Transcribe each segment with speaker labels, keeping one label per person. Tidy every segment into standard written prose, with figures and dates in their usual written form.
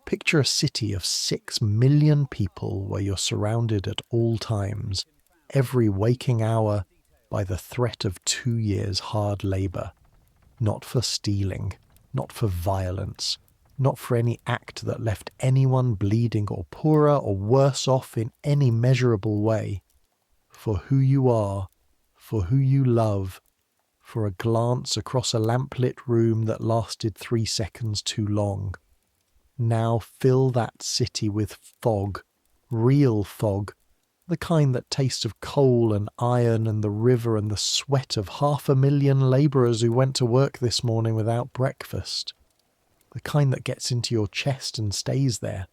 Speaker 1: Picture a city of 6 million people where you're surrounded at all times, every waking hour, by the threat of 2 years hard labour. Not for stealing, not for violence, not for any act that left anyone bleeding or poorer or worse off in any measurable way. For who you are, for who you love, for a glance across a lamplit room that lasted 3 seconds too long. Now fill that city with fog, real fog, the kind that tastes of coal and iron and the river and the sweat of 500,000 labourers who went to work this morning without breakfast. The kind that gets into your chest and stays there.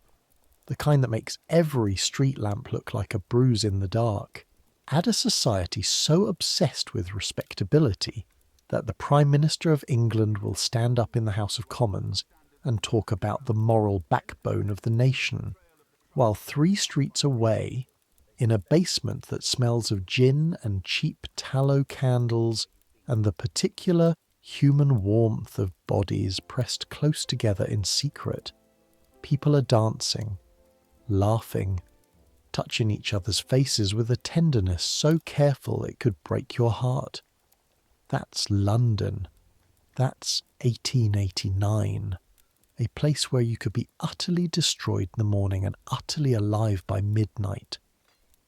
Speaker 1: The kind that makes every street lamp look like a bruise in the dark. Add a society so obsessed with respectability that the Prime Minister of England will stand up in the House of Commons and talk about the moral backbone of the nation, while 3 streets away, in a basement that smells of gin and cheap tallow candles and the particular human warmth of bodies pressed close together in secret, people are dancing, laughing, touching each other's faces with a tenderness so careful it could break your heart. That's London. That's 1889. A place where you could be utterly destroyed in the morning and utterly alive by midnight.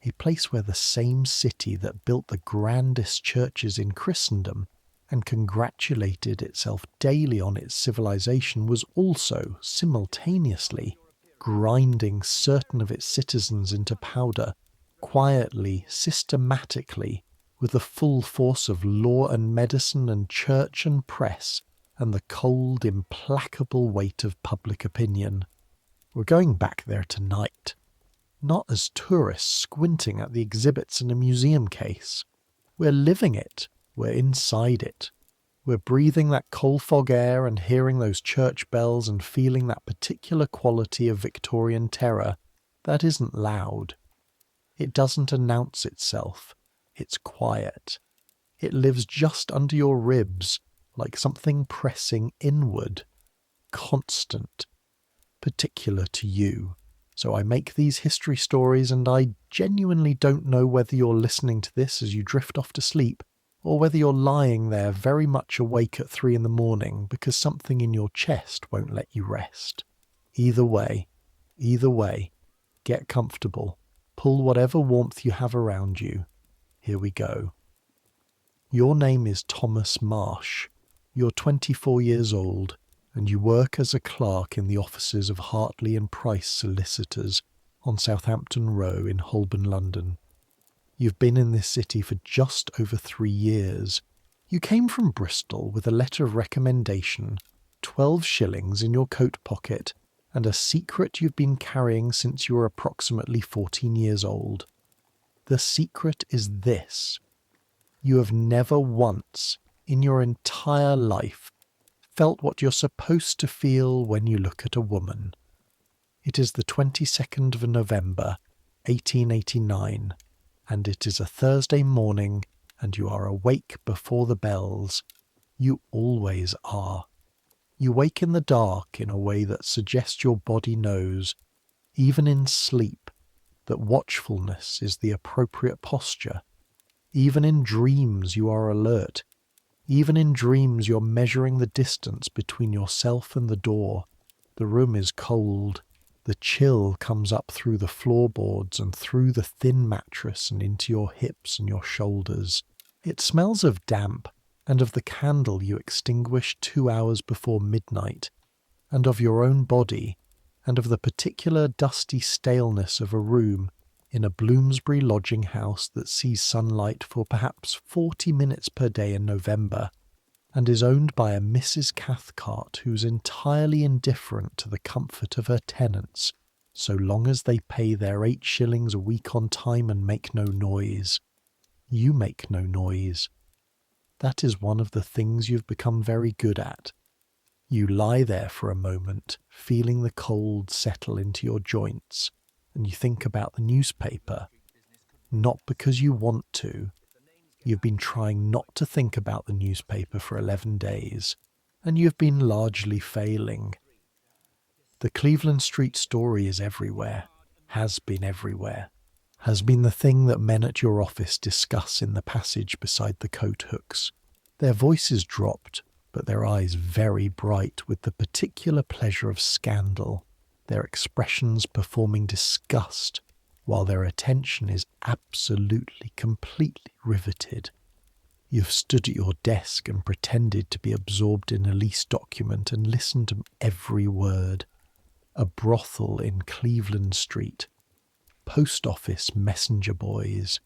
Speaker 1: A place where the same city that built the grandest churches in Christendom and congratulated itself daily on its civilization was also, simultaneously, grinding certain of its citizens into powder, quietly, systematically, with the full force of law and medicine and church and press, and the cold, implacable weight of public opinion. We're going back there tonight. Not as tourists squinting at the exhibits in a museum case. We're living it. We're inside it. We're breathing that coal fog air and hearing those church bells and feeling that particular quality of Victorian terror that isn't loud. It doesn't announce itself. It's quiet. It lives just under your ribs, like something pressing inward, constant, particular to you. So I make these history stories, and I genuinely don't know whether you're listening to this as you drift off to sleep, or whether you're lying there very much awake at 3 a.m. because something in your chest won't let you rest. Either way, get comfortable, pull whatever warmth you have around you. Here we go. Your name is Thomas Marsh. You're 24 years old, and you work as a clerk in the offices of Hartley and Price Solicitors on Southampton Row in Holborn, London. You've been in this city for just over 3 years. You came from Bristol with a letter of recommendation, 12 shillings in your coat pocket, and a secret you've been carrying since you were approximately 14 years old. The secret is this. You have never once, in your entire life, felt what you're supposed to feel when you look at a woman. It is the 22nd of November, 1889, and it is a Thursday morning, and you are awake before the bells. You always are. You wake in the dark in a way that suggests your body knows, even in sleep, that watchfulness is the appropriate posture. Even in dreams you are alert. Even in dreams you're measuring the distance between yourself and the door. The room is cold. The chill comes up through the floorboards and through the thin mattress and into your hips and your shoulders. It smells of damp and of the candle you extinguished 2 hours before midnight, and of your own body, and of the particular dusty staleness of a room in a Bloomsbury lodging house that sees sunlight for perhaps 40 minutes per day in November, and is owned by a Mrs. Cathcart who's entirely indifferent to the comfort of her tenants, so long as they pay their 8 shillings a week on time and make no noise. You make no noise. That is one of the things you've become very good at. You lie there for a moment, feeling the cold settle into your joints, and you think about the newspaper. Not because you want to. You've been trying not to think about the newspaper for 11 days, and you've been largely failing. The Cleveland Street story is everywhere, has been everywhere, has been the thing that men at your office discuss in the passage beside the coat hooks. Their voices dropped, but their eyes very bright with the particular pleasure of scandal, their expressions performing disgust, while their attention is absolutely, completely riveted. You've stood at your desk and pretended to be absorbed in a lease document and listened to every word. A brothel in Cleveland Street, post office messenger boys,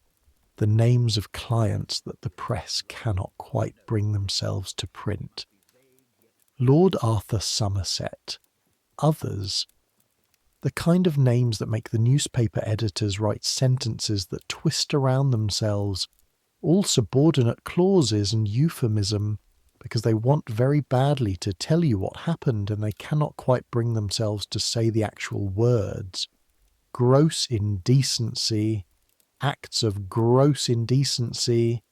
Speaker 1: the names of clients that the press cannot quite bring themselves to print. Lord Arthur Somerset, others, the kind of names that make the newspaper editors write sentences that twist around themselves, all subordinate clauses and euphemism, because they want very badly to tell you what happened and they cannot quite bring themselves to say the actual words. Gross indecency, acts of gross indecency,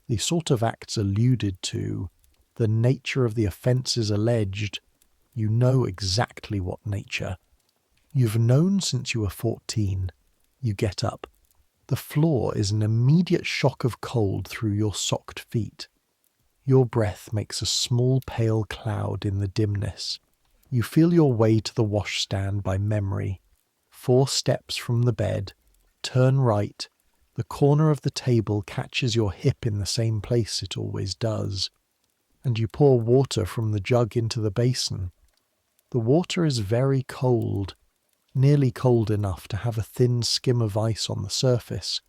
Speaker 1: the sort of acts alluded to, the nature of the offences alleged, you know exactly what nature. You've known since you were 14. You get up. The floor is an immediate shock of cold through your socked feet. Your breath makes a small pale cloud in the dimness. You feel your way to the washstand by memory. 4 steps from the bed. Turn right. The corner of the table catches your hip in the same place it always does. And you pour water from the jug into the basin. The water is very cold, nearly cold enough to have a thin skim of ice on the surface,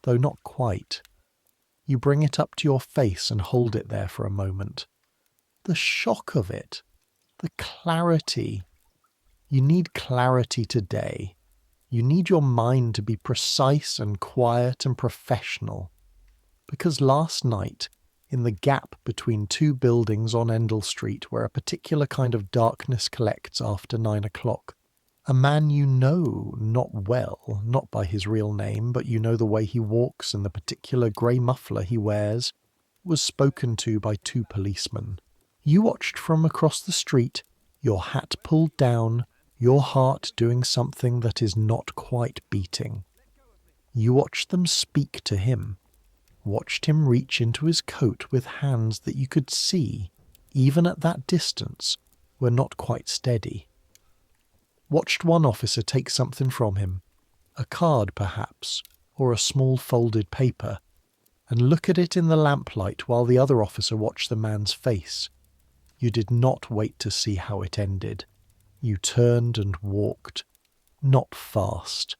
Speaker 1: though not quite. You bring it up to your face and hold it there for a moment. The shock of it, the clarity. You need clarity today. You need your mind to be precise and quiet and professional. Because last night, in the gap between 2 buildings on Endell Street where a particular kind of darkness collects after 9 o'clock, a man you know not well, not by his real name, but you know the way he walks and the particular grey muffler he wears, was spoken to by 2 policemen. You watched from across the street, your hat pulled down, your heart doing something that is not quite beating. You watched them speak to him, watched him reach into his coat with hands that you could see, even at that distance, were not quite steady. Watched one officer take something from him, a card perhaps, or a small folded paper, and look at it in the lamplight while the other officer watched the man's face. You did not wait to see how it ended. You turned and walked. Not fast.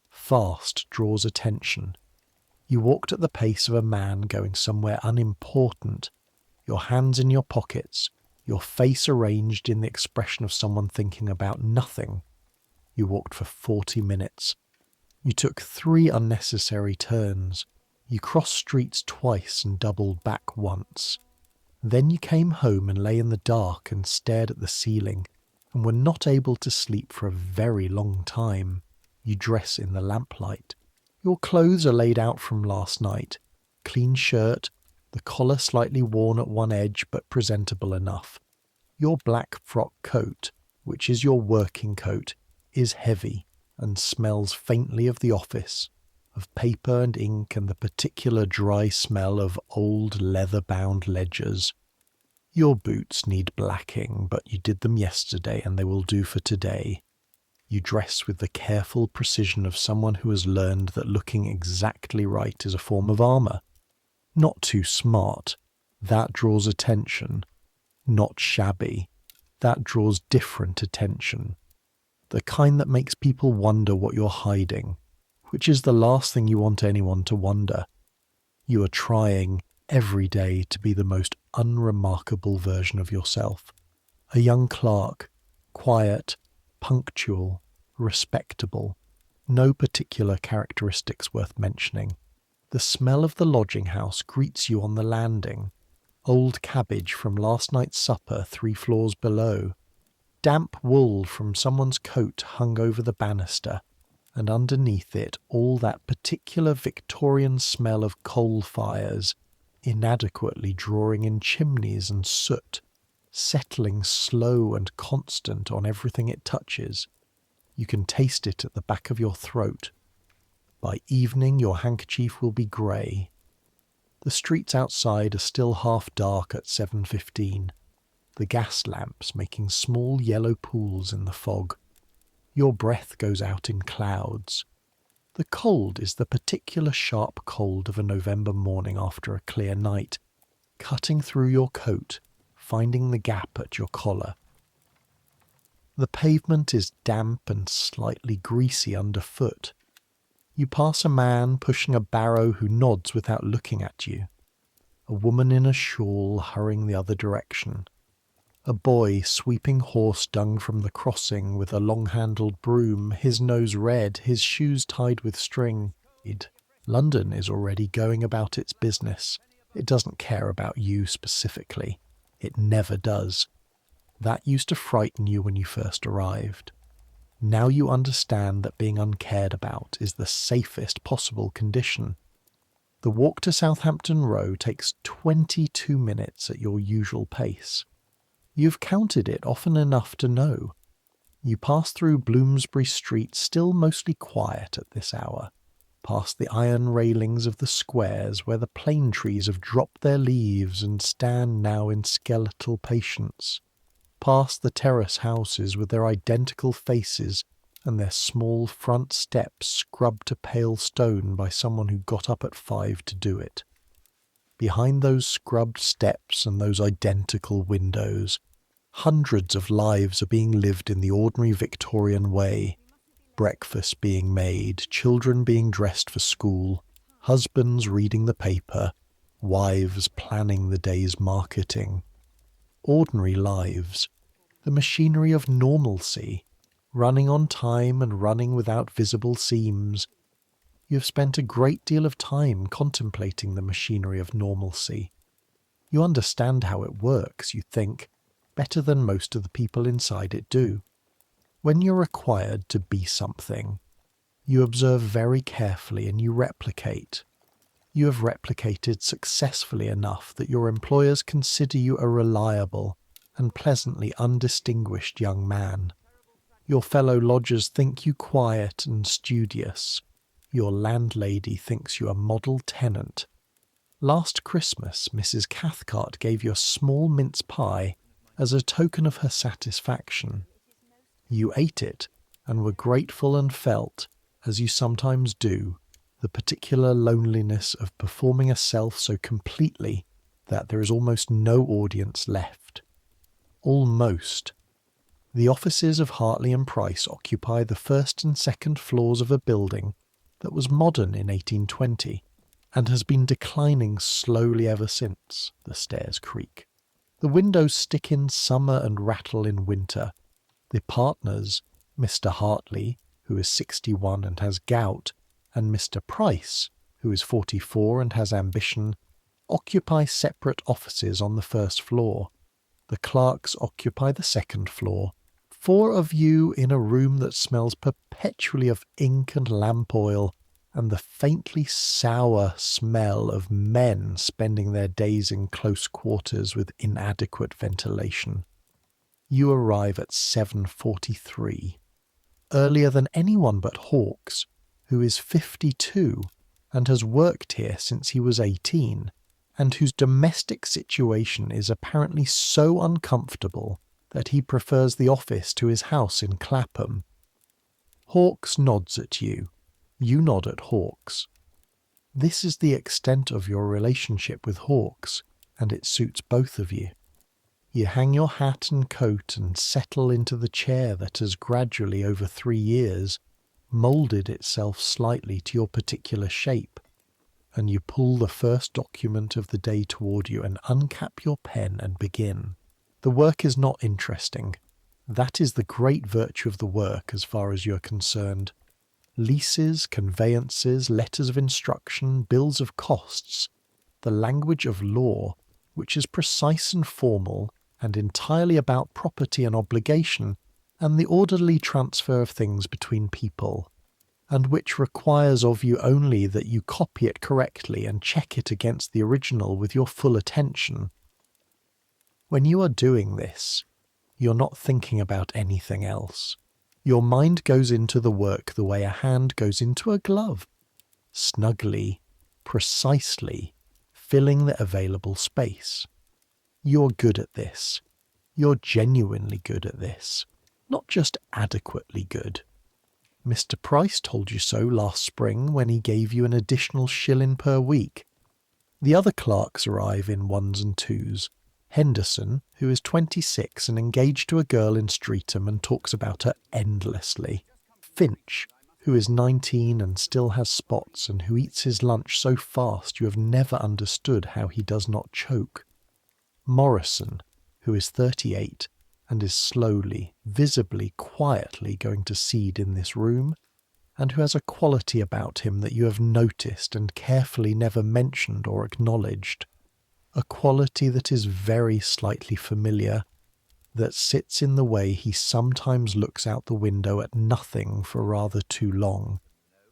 Speaker 1: Fast draws attention. You walked at the pace of a man going somewhere unimportant, your hands in your pockets, your face arranged in the expression of someone thinking about nothing. You walked for 40 minutes. You took 3 unnecessary turns. You crossed streets twice and doubled back once. Then you came home and lay in the dark and stared at the ceiling, and were not able to sleep for a very long time. You dress in the lamplight. Your clothes are laid out from last night. Clean shirt, the collar slightly worn at one edge but presentable enough. Your black frock coat, which is your working coat, is heavy and smells faintly of the office, of paper and ink and the particular dry smell of old leather-bound ledgers. Your boots need blacking, but you did them yesterday and they will do for today. You dress with the careful precision of someone who has learned that looking exactly right is a form of armour. Not too smart. That draws attention. Not shabby. That draws different attention. The kind that makes people wonder what you're hiding, which is the last thing you want anyone to wonder. You are trying every day to be the most unremarkable version of yourself. A young clerk, quiet, punctual, respectable, no particular characteristics worth mentioning. The smell of the lodging house greets you on the landing. Old cabbage from last night's supper 3 floors below. Damp wool from someone's coat hung over the banister, and underneath it all that particular Victorian smell of coal fires, inadequately drawing in chimneys and soot. settling slow and constant on everything it touches. You can taste it at the back of your throat. By evening, your handkerchief will be grey. The streets outside are still half dark at 7:15, the gas lamps making small yellow pools in the fog. Your breath goes out in clouds. The cold is the particular sharp cold of a November morning after a clear night, cutting through your coat, finding the gap at your collar. The pavement is damp and slightly greasy underfoot. You pass a man pushing a barrow who nods without looking at you. A woman in a shawl hurrying the other direction. A boy sweeping horse dung from the crossing with a long-handled broom, his nose red, his shoes tied with string. London is already going about its business. It doesn't care about you specifically. It never does. That used to frighten you when you first arrived. Now you understand that being uncared about is the safest possible condition. The walk to Southampton Row takes 22 minutes at your usual pace. You've counted it often enough to know. You pass through Bloomsbury Street, still mostly quiet at this hour, past the iron railings of the squares where the plane trees have dropped their leaves and stand now in skeletal patience, past the terrace houses with their identical faces and their small front steps scrubbed to pale stone by someone who got up at 5 to do it. Behind those scrubbed steps and those identical windows, hundreds of lives are being lived in the ordinary Victorian way. Breakfast being made, children being dressed for school, husbands reading the paper, wives planning the day's marketing. Ordinary lives, the machinery of normalcy, running on time and running without visible seams. You have spent a great deal of time contemplating the machinery of normalcy. You understand how it works, you think, better than most of the people inside it do. When you're required to be something, you observe very carefully and you replicate. You have replicated successfully enough that your employers consider you a reliable and pleasantly undistinguished young man. Your fellow lodgers think you quiet and studious. Your landlady thinks you a model tenant. Last Christmas, Mrs. Cathcart gave you a small mince pie as a token of her satisfaction. You ate it and were grateful and felt, as you sometimes do, the particular loneliness of performing a self so completely that there is almost no audience left. Almost. The offices of Hartley and Price occupy the first and second floors of a building that was modern in 1820 and has been declining slowly ever since. The stairs creak. The windows stick in summer and rattle in winter. The partners, Mr. Hartley, who is 61 and has gout, and Mr. Price, who is 44 and has ambition, occupy separate offices on the first floor. The clerks occupy the second floor. 4 of you in a room that smells perpetually of ink and lamp oil and the faintly sour smell of men spending their days in close quarters with inadequate ventilation. You arrive at 7:43, earlier than anyone but Hawkes, who is 52 and has worked here since he was 18, and whose domestic situation is apparently so uncomfortable that he prefers the office to his house in Clapham. Hawkes nods at you. You nod at Hawkes. This is the extent of your relationship with Hawkes, and it suits both of you. You hang your hat and coat and settle into the chair that has gradually, over 3 years, moulded itself slightly to your particular shape, and you pull the first document of the day toward you and uncap your pen and begin. The work is not interesting. That is the great virtue of the work as far as you are concerned. Leases, conveyances, letters of instruction, bills of costs, the language of law, which is precise and formal and entirely about property and obligation, and the orderly transfer of things between people, and which requires of you only that you copy it correctly and check it against the original with your full attention. When you are doing this, you're not thinking about anything else. Your mind goes into the work the way a hand goes into a glove, snugly, precisely, filling the available space. You're good at this. You're genuinely good at this, not just adequately good. Mr. Price told you so last spring when he gave you an additional shilling per week. The other clerks arrive in ones and twos. Henderson, who is 26 and engaged to a girl in Streatham and talks about her endlessly. Finch, who is 19 and still has spots and who eats his lunch so fast you have never understood how he does not choke. Morrison, who is 38 and is slowly, visibly, quietly going to seed in this room, and who has a quality about him that you have noticed and carefully never mentioned or acknowledged. A quality that is very slightly familiar, that sits in the way he sometimes looks out the window at nothing for rather too long,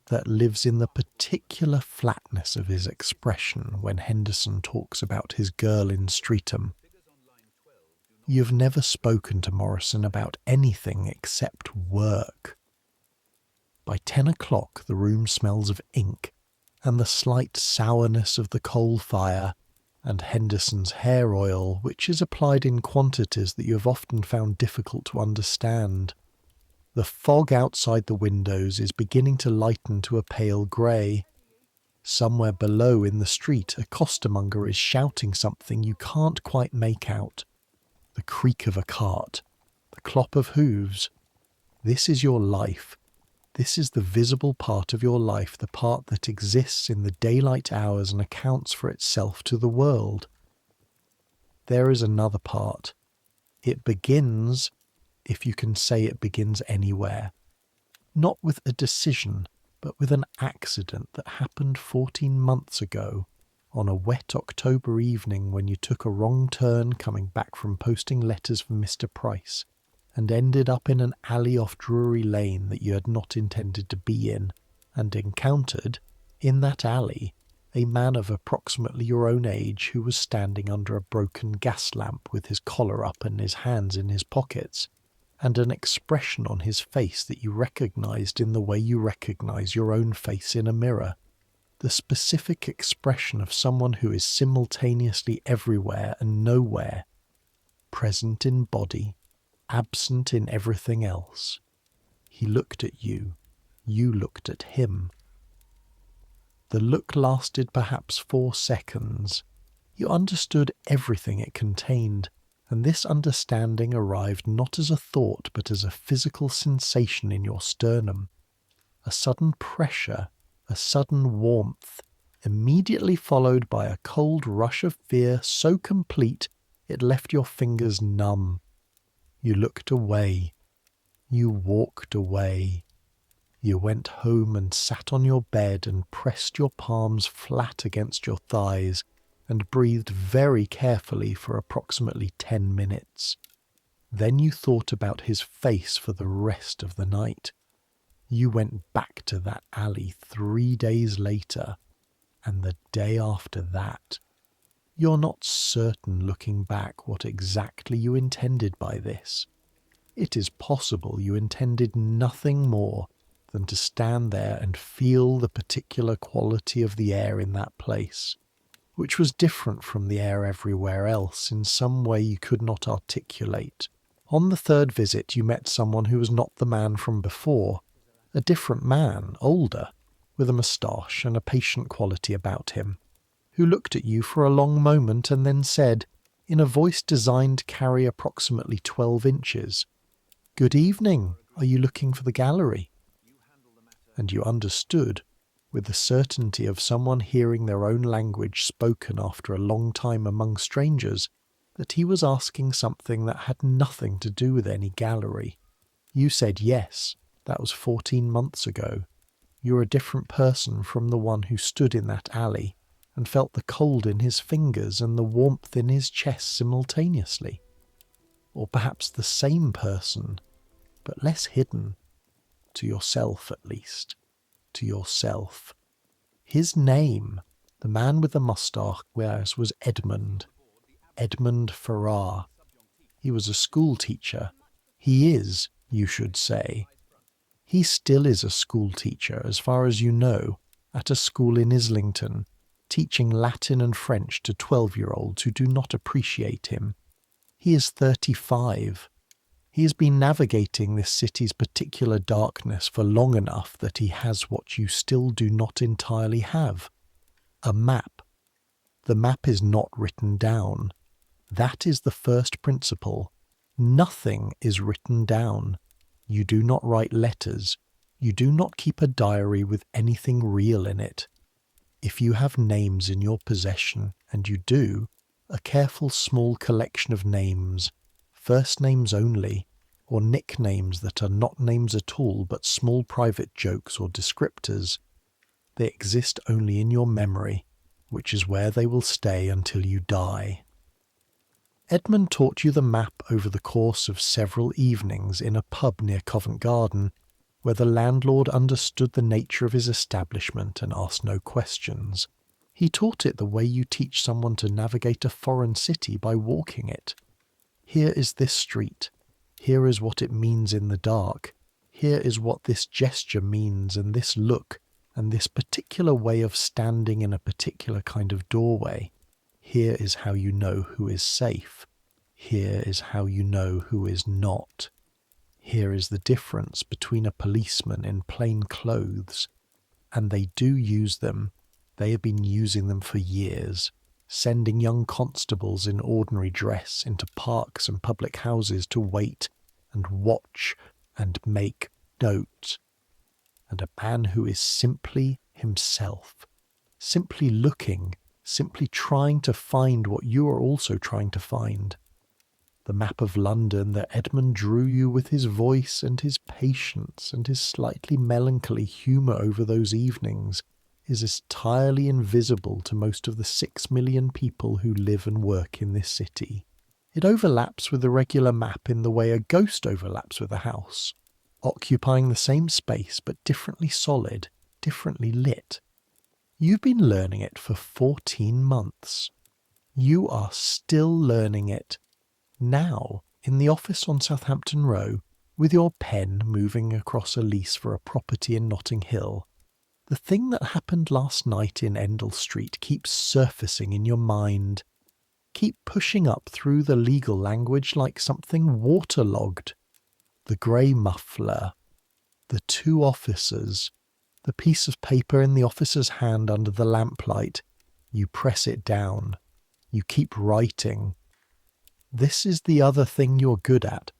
Speaker 1: that lives in the particular flatness of his expression when Henderson talks about his girl in Streatham. You've never spoken to Morrison about anything except work. By 10 o'clock the room smells of ink, and the slight sourness of the coal fire, and Henderson's hair oil, which is applied in quantities that you have often found difficult to understand. The fog outside the windows is beginning to lighten to a pale grey. Somewhere below in the street a costermonger is shouting something you can't quite make out. The creak of a cart, the clop of hooves. This is your life. This is the visible part of your life, the part that exists in the daylight hours and accounts for itself to the world. There is another part. It begins, if you can say it begins anywhere, not with a decision, but with an accident that happened 14 months ago, on a wet October evening when you took a wrong turn coming back from posting letters for Mr. Price, and ended up in an alley off Drury Lane that you had not intended to be in, and encountered, in that alley, a man of approximately your own age who was standing under a broken gas lamp with his collar up and his hands in his pockets, and an expression on his face that you recognized in the way you recognize your own face in a mirror. The specific expression of someone who is simultaneously everywhere and nowhere, present in body, absent in everything else. He looked at you. You looked at him. The look lasted perhaps 4 seconds. You understood everything it contained, and this understanding arrived not as a thought but as a physical sensation in your sternum. A sudden pressure, a sudden warmth, immediately followed by a cold rush of fear so complete it left your fingers numb. You looked away. You walked away. You went home and sat on your bed and pressed your palms flat against your thighs and breathed very carefully for approximately 10 minutes. Then you thought about his face for the rest of the night. You went back to that alley 3 days later, and the day after that. You're not certain, looking back, what exactly you intended by this. It is possible you intended nothing more than to stand there and feel the particular quality of the air in that place, which was different from the air everywhere else in some way you could not articulate. On the 3rd visit you met someone who was not the man from before, a different man, older, with a moustache and a patient quality about him, who looked at you for a long moment and then said, in a voice designed to carry approximately 12 inches, "Good evening, are you looking for the gallery?" And you understood, with the certainty of someone hearing their own language spoken after a long time among strangers, that he was asking something that had nothing to do with any gallery. You said yes, that was 14 months ago. You're a different person from the one who stood in that alley and felt the cold in his fingers and the warmth in his chest simultaneously. Or perhaps the same person, but less hidden. To yourself, at least. To yourself. His name, the man with the moustache, was Edmund. Edmund Farrar. He was a school teacher. He is, you should say. He still is a school teacher, as far as you know, at a school in Islington, teaching Latin and French to 12-year-olds who do not appreciate him. He is 35. He has been navigating this city's particular darkness for long enough that he has what you still do not entirely have: a map. The map is not written down. That is the first principle. Nothing is written down. You do not write letters. You do not keep a diary with anything real in it. If you have names in your possession, and you do, a careful small collection of names, first names only, or nicknames that are not names at all but small private jokes or descriptors, they exist only in your memory, which is where they will stay until you die. Edmund taught you the map over the course of several evenings in a pub near Covent Garden, where the landlord understood the nature of his establishment and asked no questions. He taught it the way you teach someone to navigate a foreign city by walking it. Here is this street. Here is what it means in the dark. Here is what this gesture means, and this look, and this particular way of standing in a particular kind of doorway. Here is how you know who is safe. Here is how you know who is not. Here is the difference between a policeman in plain clothes. And they do use them. They have been using them for years, sending young constables in ordinary dress into parks and public houses to wait and watch and make notes. And a man who is simply himself, simply looking, simply trying to find what you are also trying to find. The map of London that Edmund drew you with his voice and his patience and his slightly melancholy humour over those evenings is entirely invisible to most of the 6 million people who live and work in this city. It overlaps with the regular map in the way a ghost overlaps with a house, occupying the same space but differently solid, differently lit. You've been learning it for 14 months. You are still learning it now, in the office on Southampton Row, with your pen moving across a lease for a property in Notting Hill. The thing that happened last night in Endell Street keeps surfacing in your mind. Keep pushing up through the legal language like something waterlogged. The grey muffler, the 2 officers, the piece of paper in the officer's hand under the lamplight. You press it down. You keep writing. This is the other thing you're good at,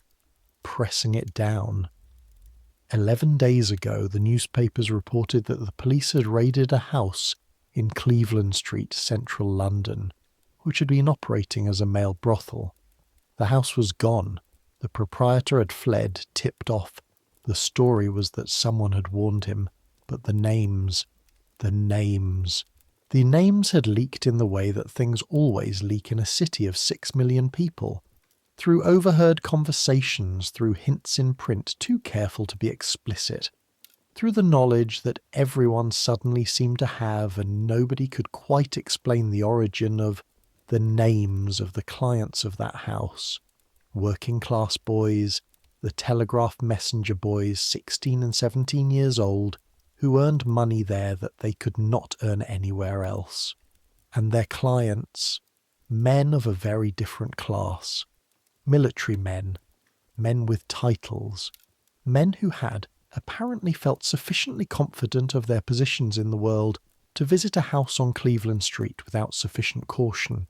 Speaker 1: pressing it down. 11 days ago, the newspapers reported that the police had raided a house in Cleveland Street, central London, which had been operating as a male brothel. The house was gone. The proprietor had fled, tipped off. The story was that someone had warned him, but the names had leaked in the way that things always leak in a city of 6 million people. Through overheard conversations, through hints in print too careful to be explicit, through the knowledge that everyone suddenly seemed to have and nobody could quite explain the origin of the names of the clients of that house. Working class boys, the telegraph messenger boys, 16 and 17 years old, who earned money there that they could not earn anywhere else. And their clients, men of a very different class. Military men, men with titles, men who had apparently felt sufficiently confident of their positions in the world to visit a house on Cleveland Street without sufficient caution.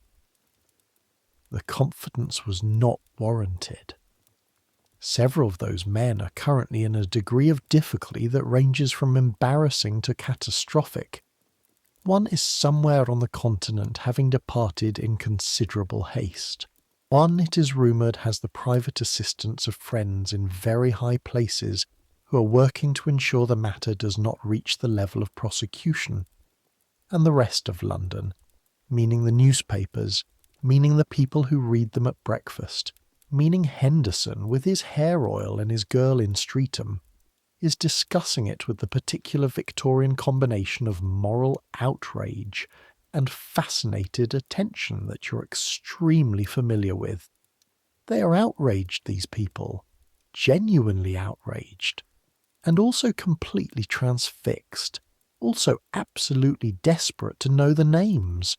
Speaker 1: The confidence was not warranted. Several of those men are currently in a degree of difficulty that ranges from embarrassing to catastrophic. One is somewhere on the continent, having departed in considerable haste. One, it is rumoured, has the private assistance of friends in very high places who are working to ensure the matter does not reach the level of prosecution. And the rest of London, meaning the newspapers, meaning the people who read them at breakfast, meaning Henderson with his hair oil and his girl in Streatham, is discussing it with the particular Victorian combination of moral outrage and fascinated attention that you're extremely familiar with. They are outraged, these people, genuinely outraged, and also completely transfixed, also absolutely desperate to know the names.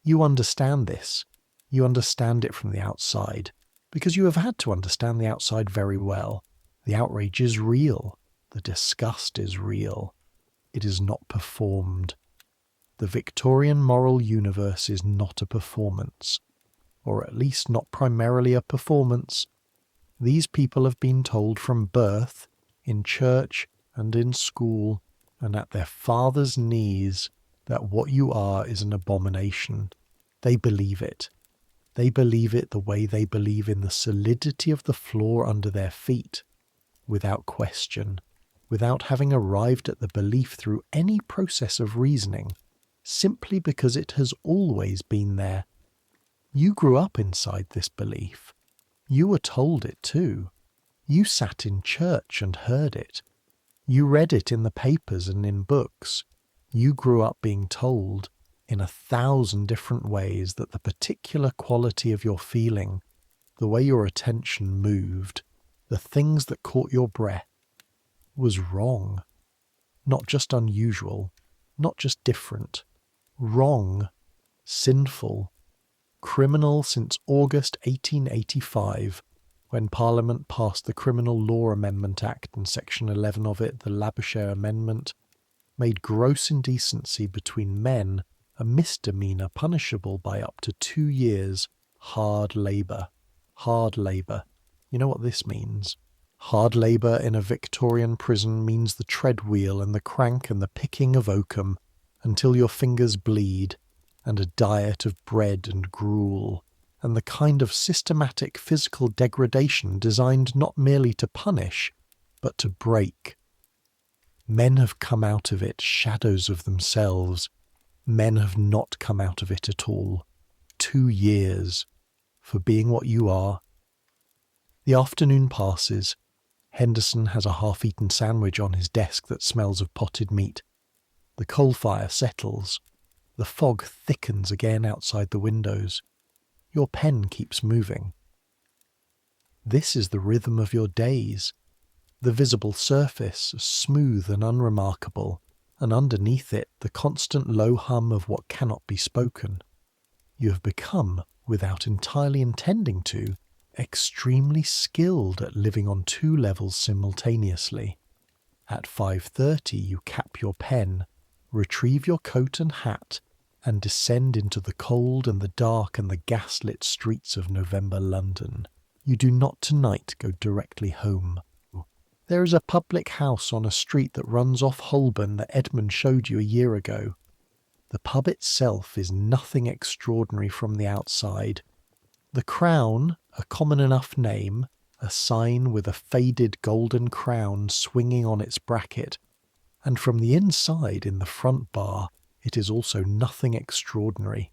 Speaker 1: You understand this. You understand it from the outside, because you have had to understand the outside very well. The outrage is real. The disgust is real. It is not performed. The Victorian moral universe is not a performance, or at least not primarily a performance. These people have been told from birth, in church and in school, and at their father's knees, that what you are is an abomination. They believe it. They believe it the way they believe in the solidity of the floor under their feet, without question, without having arrived at the belief through any process of reasoning, simply because it has always been there. You grew up inside this belief. You were told it too. You sat in church and heard it. You read it in the papers and in books. You grew up being told, in 1,000 different ways, that the particular quality of your feeling, the way your attention moved, the things that caught your breath, was wrong. Not just unusual, not just different. Wrong, sinful, criminal since August 1885, when Parliament passed the Criminal Law Amendment Act and Section 11 of it, the Labouchere Amendment, made gross indecency between men a misdemeanour punishable by up to 2 years hard labour. Hard labour. You know what this means? Hard labour in a Victorian prison means the treadwheel and the crank and the picking of oakum until your fingers bleed, and a diet of bread and gruel, and the kind of systematic physical degradation designed not merely to punish, but to break. Men have come out of it shadows of themselves. Men have not come out of it at all. 2 years for being what you are. The afternoon passes. Henderson has a half-eaten sandwich on his desk that smells of potted meat. The coal fire settles. The fog thickens again outside the windows. Your pen keeps moving. This is the rhythm of your days. The visible surface, smooth and unremarkable, and underneath it the constant low hum of what cannot be spoken. You have become, without entirely intending to, extremely skilled at living on 2 levels simultaneously. At 5:30 you cap your pen, retrieve your coat and hat, and descend into the cold and the dark and the gas-lit streets of November London. You do not tonight go directly home. There is a public house on a street that runs off Holborn that Edmund showed you a year ago. The pub itself is nothing extraordinary from the outside. The Crown, a common enough name, a sign with a faded golden crown swinging on its bracket, and from the inside in the front bar it is also nothing extraordinary.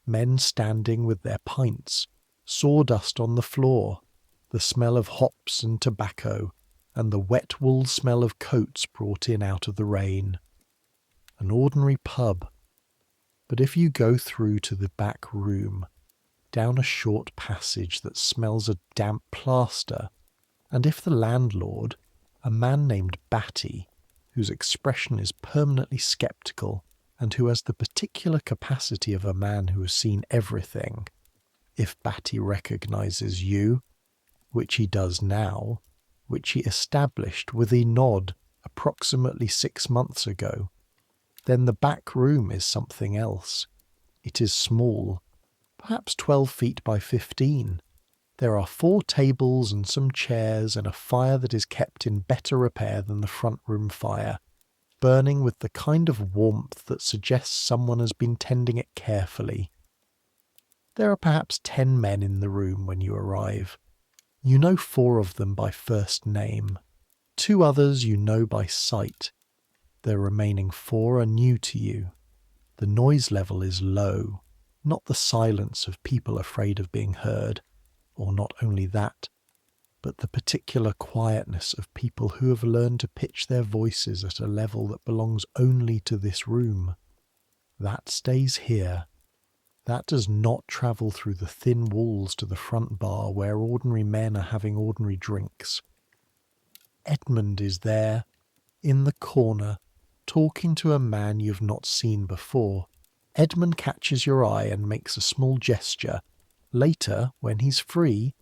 Speaker 1: Men standing with their pints, sawdust on the floor, the smell of hops and tobacco, and the wet wool smell of coats brought in out of the rain. An ordinary pub. But if you go through to the back room, down a short passage that smells of damp plaster, and if the landlord, a man named Batty, whose expression is permanently sceptical, and who has the particular capacity of a man who has seen everything, if Batty recognises you, which he does now, which he established with a nod approximately 6 months ago, then the back room is something else. It is small, perhaps 12 feet by 15. There are 4 tables and some chairs and a fire that is kept in better repair than the front room fire, burning with the kind of warmth that suggests someone has been tending it carefully. There are perhaps 10 men in the room when you arrive. You know 4 of them by first name. 2 others you know by sight. The remaining 4 are new to you. The noise level is low, not the silence of people afraid of being heard, or not only that, but the particular quietness of people who have learned to pitch their voices at a level that belongs only to this room. That stays here. That does not travel through the thin walls to the front bar where ordinary men are having ordinary drinks. Edmund is there, in the corner, talking to a man you've not seen before. Edmund catches your eye and makes a small gesture. Later, when he's free,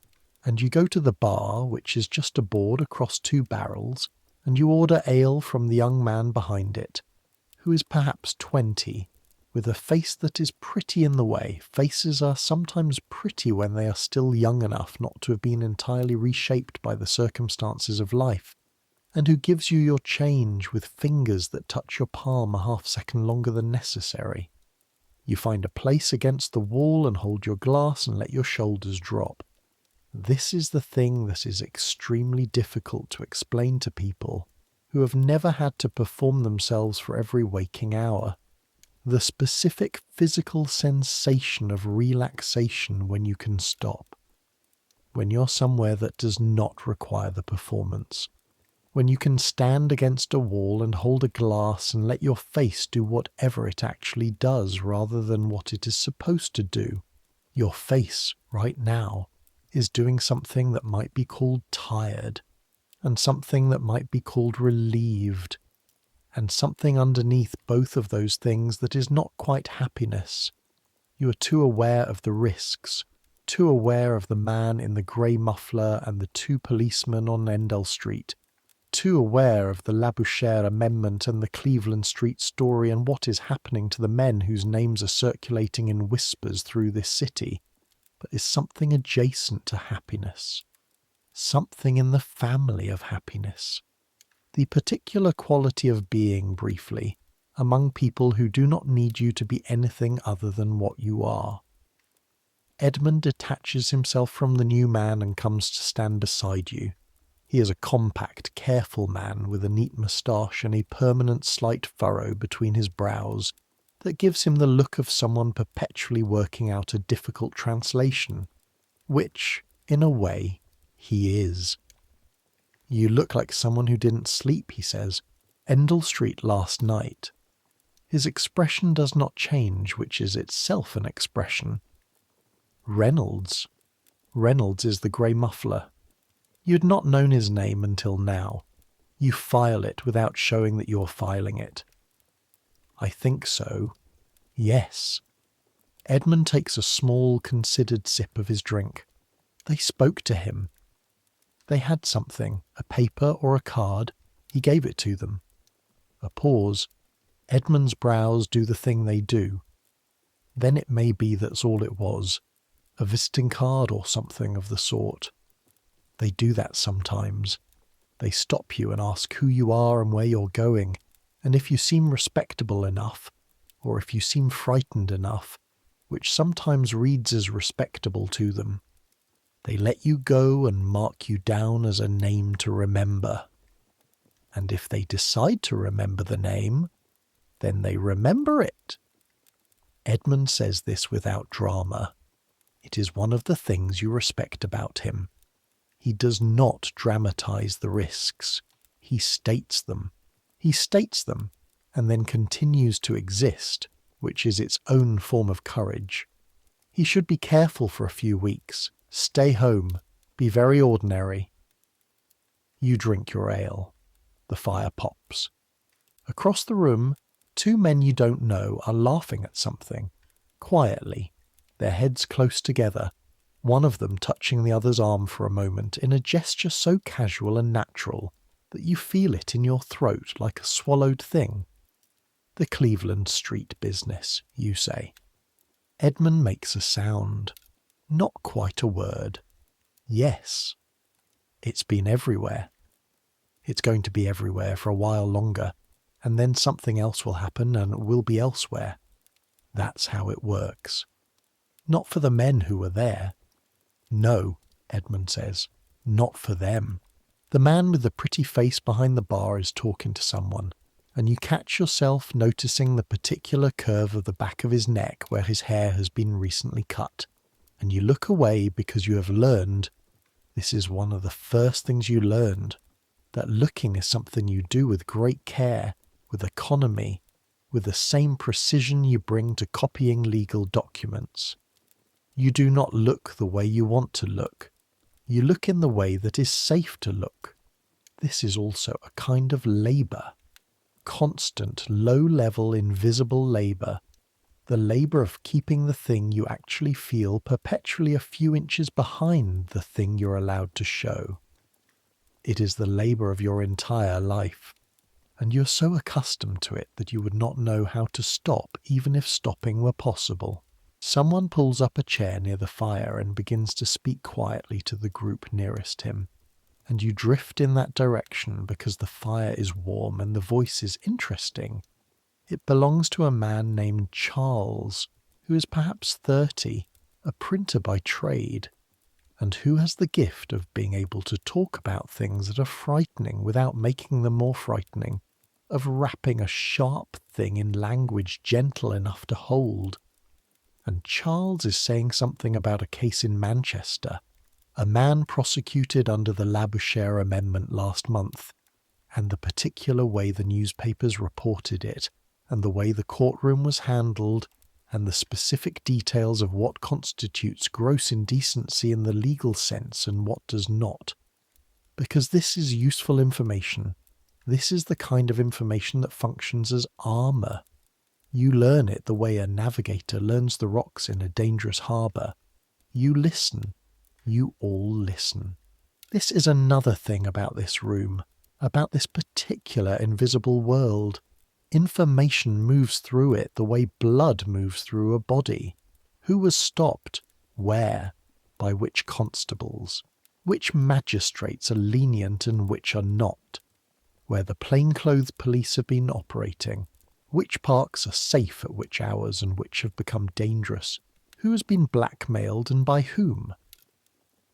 Speaker 1: and you go to the bar, which is just a board across two barrels, and you order ale from the young man behind it, who is perhaps 20, with a face that is pretty in the way. Faces are sometimes pretty when they are still young enough not to have been entirely reshaped by the circumstances of life, and who gives you your change with fingers that touch your palm a half-second longer than necessary. You find a place against the wall and hold your glass and let your shoulders drop. This is the thing that is extremely difficult to explain to people who have never had to perform themselves for every waking hour. The specific physical sensation of relaxation when you can stop. When you're somewhere that does not require the performance. When you can stand against a wall and hold a glass and let your face do whatever it actually does rather than what it is supposed to do. Your face, right now, is doing something that might be called tired, and something that might be called relieved, and something underneath both of those things that is not quite happiness. You are too aware of the risks, too aware of the man in the grey muffler and the two policemen on Endell Street, too aware of the Labouchere Amendment and the Cleveland Street story and what is happening to the men whose names are circulating in whispers through this city, but is something adjacent to happiness, something in the family of happiness, the particular quality of being, briefly, among people who do not need you to be anything other than what you are. Edmund detaches himself from the new man and comes to stand beside you. He is a compact, careful man with a neat moustache and a permanent slight furrow between his brows that gives him the look of someone perpetually working out a difficult translation, which, in a way, he is. "You look like someone who didn't sleep," he says. "Endell Street last night." His expression does not change, which is itself an expression. Reynolds. Reynolds is the grey muffler. You had not known his name until now. You file it without showing that you're filing it. "I think so. Yes." Edmund takes a small, considered sip of his drink. They spoke to him. They had something, a paper or a card. He gave it to them. A pause. Edmund's brows do the thing they do. Then it may be that's all it was, a visiting card or something of the sort. They do that sometimes. They stop you and ask who you are and where you're going, and if you seem respectable enough, or if you seem frightened enough, which sometimes reads as respectable to them, they let you go and mark you down as a name to remember. And if they decide to remember the name, then they remember it. Edmund says this without drama. It is one of the things you respect about him. He does not dramatize the risks. He states them. He states them, and then continues to exist, which is its own form of courage. He should be careful for a few weeks. Stay home. Be very ordinary. You drink your ale. The fire pops. Across the room, two men you don't know are laughing at something, quietly, their heads close together, one of them touching the other's arm for a moment in a gesture so casual and natural that you feel it in your throat like a swallowed thing. "The Cleveland Street business," you say. Edmund makes a sound. Not quite a word. Yes. It's been everywhere. It's going to be everywhere for a while longer, and then something else will happen and it will be elsewhere. That's how it works. Not for the men who were there. No, Edmund says, not for them. The man with the pretty face behind the bar is talking to someone, and you catch yourself noticing the particular curve of the back of his neck where his hair has been recently cut, and you look away because you have learned, this is one of the first things you learned, that looking is something you do with great care, with economy, with the same precision you bring to copying legal documents. You do not look the way you want to look. You look in the way that is safe to look. This is also a kind of labour. Constant, low-level, invisible labour. The labour of keeping the thing you actually feel perpetually a few inches behind the thing you're allowed to show. It is the labour of your entire life, and you're so accustomed to it that you would not know how to stop even if stopping were possible. Someone pulls up a chair near the fire and begins to speak quietly to the group nearest him, and you drift in that direction because the fire is warm and the voice is interesting. It belongs to a man named Charles, who is perhaps 30, a printer by trade, and who has the gift of being able to talk about things that are frightening without making them more frightening, of wrapping a sharp thing in language gentle enough to hold. And Charles is saying something about a case in Manchester, a man prosecuted under the Labouchere Amendment last month, and the particular way the newspapers reported it, and the way the courtroom was handled, and the specific details of what constitutes gross indecency in the legal sense and what does not. Because this is useful information. This is the kind of information that functions as armour. You learn it the way a navigator learns the rocks in a dangerous harbour. You listen. You all listen. This is another thing about this room, about this particular invisible world. Information moves through it the way blood moves through a body. Who was stopped? Where? By which constables? Which magistrates are lenient and which are not? Where the plainclothes police have been operating? Which parks are safe at which hours and which have become dangerous? Who has been blackmailed and by whom?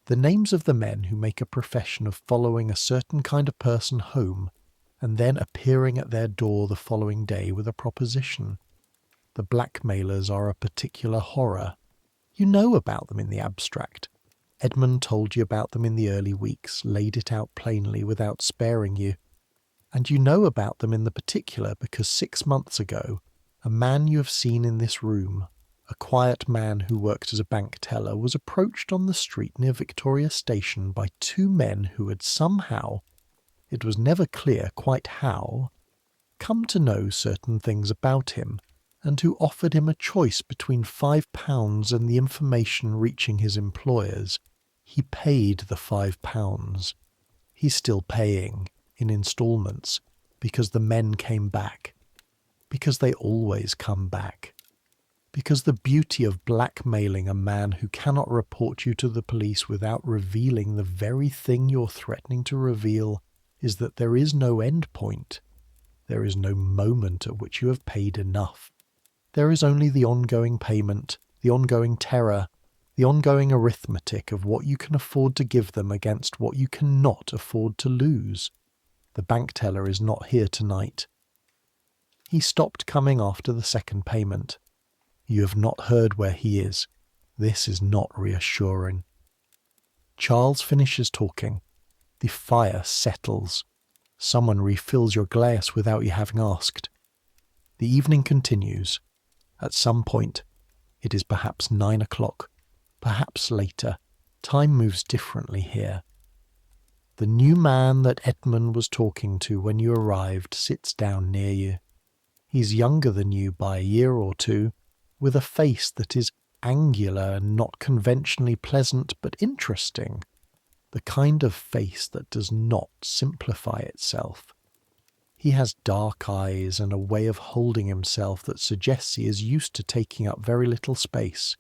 Speaker 1: The names of the men who make a profession of following a certain kind of person home and then appearing at their door the following day with a proposition. The blackmailers are a particular horror. You know about them in the abstract. Edmund told you about them in the early weeks, laid it out plainly without sparing you. And you know about them in the particular because 6 months ago, a man you have seen in this room, a quiet man who worked as a bank teller, was approached on the street near Victoria Station by 2 men who had somehow, it was never clear quite how, come to know certain things about him, and who offered him a choice between £5 and the information reaching his employers. He paid the £5. He's still paying, in instalments, because the men came back. Because they always come back. Because the beauty of blackmailing a man who cannot report you to the police without revealing the very thing you're threatening to reveal is that there is no end point. There is no moment at which you have paid enough. There is only the ongoing payment, the ongoing terror, the ongoing arithmetic of what you can afford to give them against what you cannot afford to lose. The bank teller is not here tonight. He stopped coming after the second payment. You have not heard where he is. This is not reassuring. Charles finishes talking. The fire settles. Someone refills your glass without you having asked. The evening continues. At some point, it is perhaps 9 o'clock, perhaps later. Time moves differently here. The new man that Edmund was talking to when you arrived sits down near you. He's younger than you by a year or 2, with a face that is angular and not conventionally pleasant but interesting. The kind of face that does not simplify itself. He has dark eyes and a way of holding himself that suggests he is used to taking up very little space.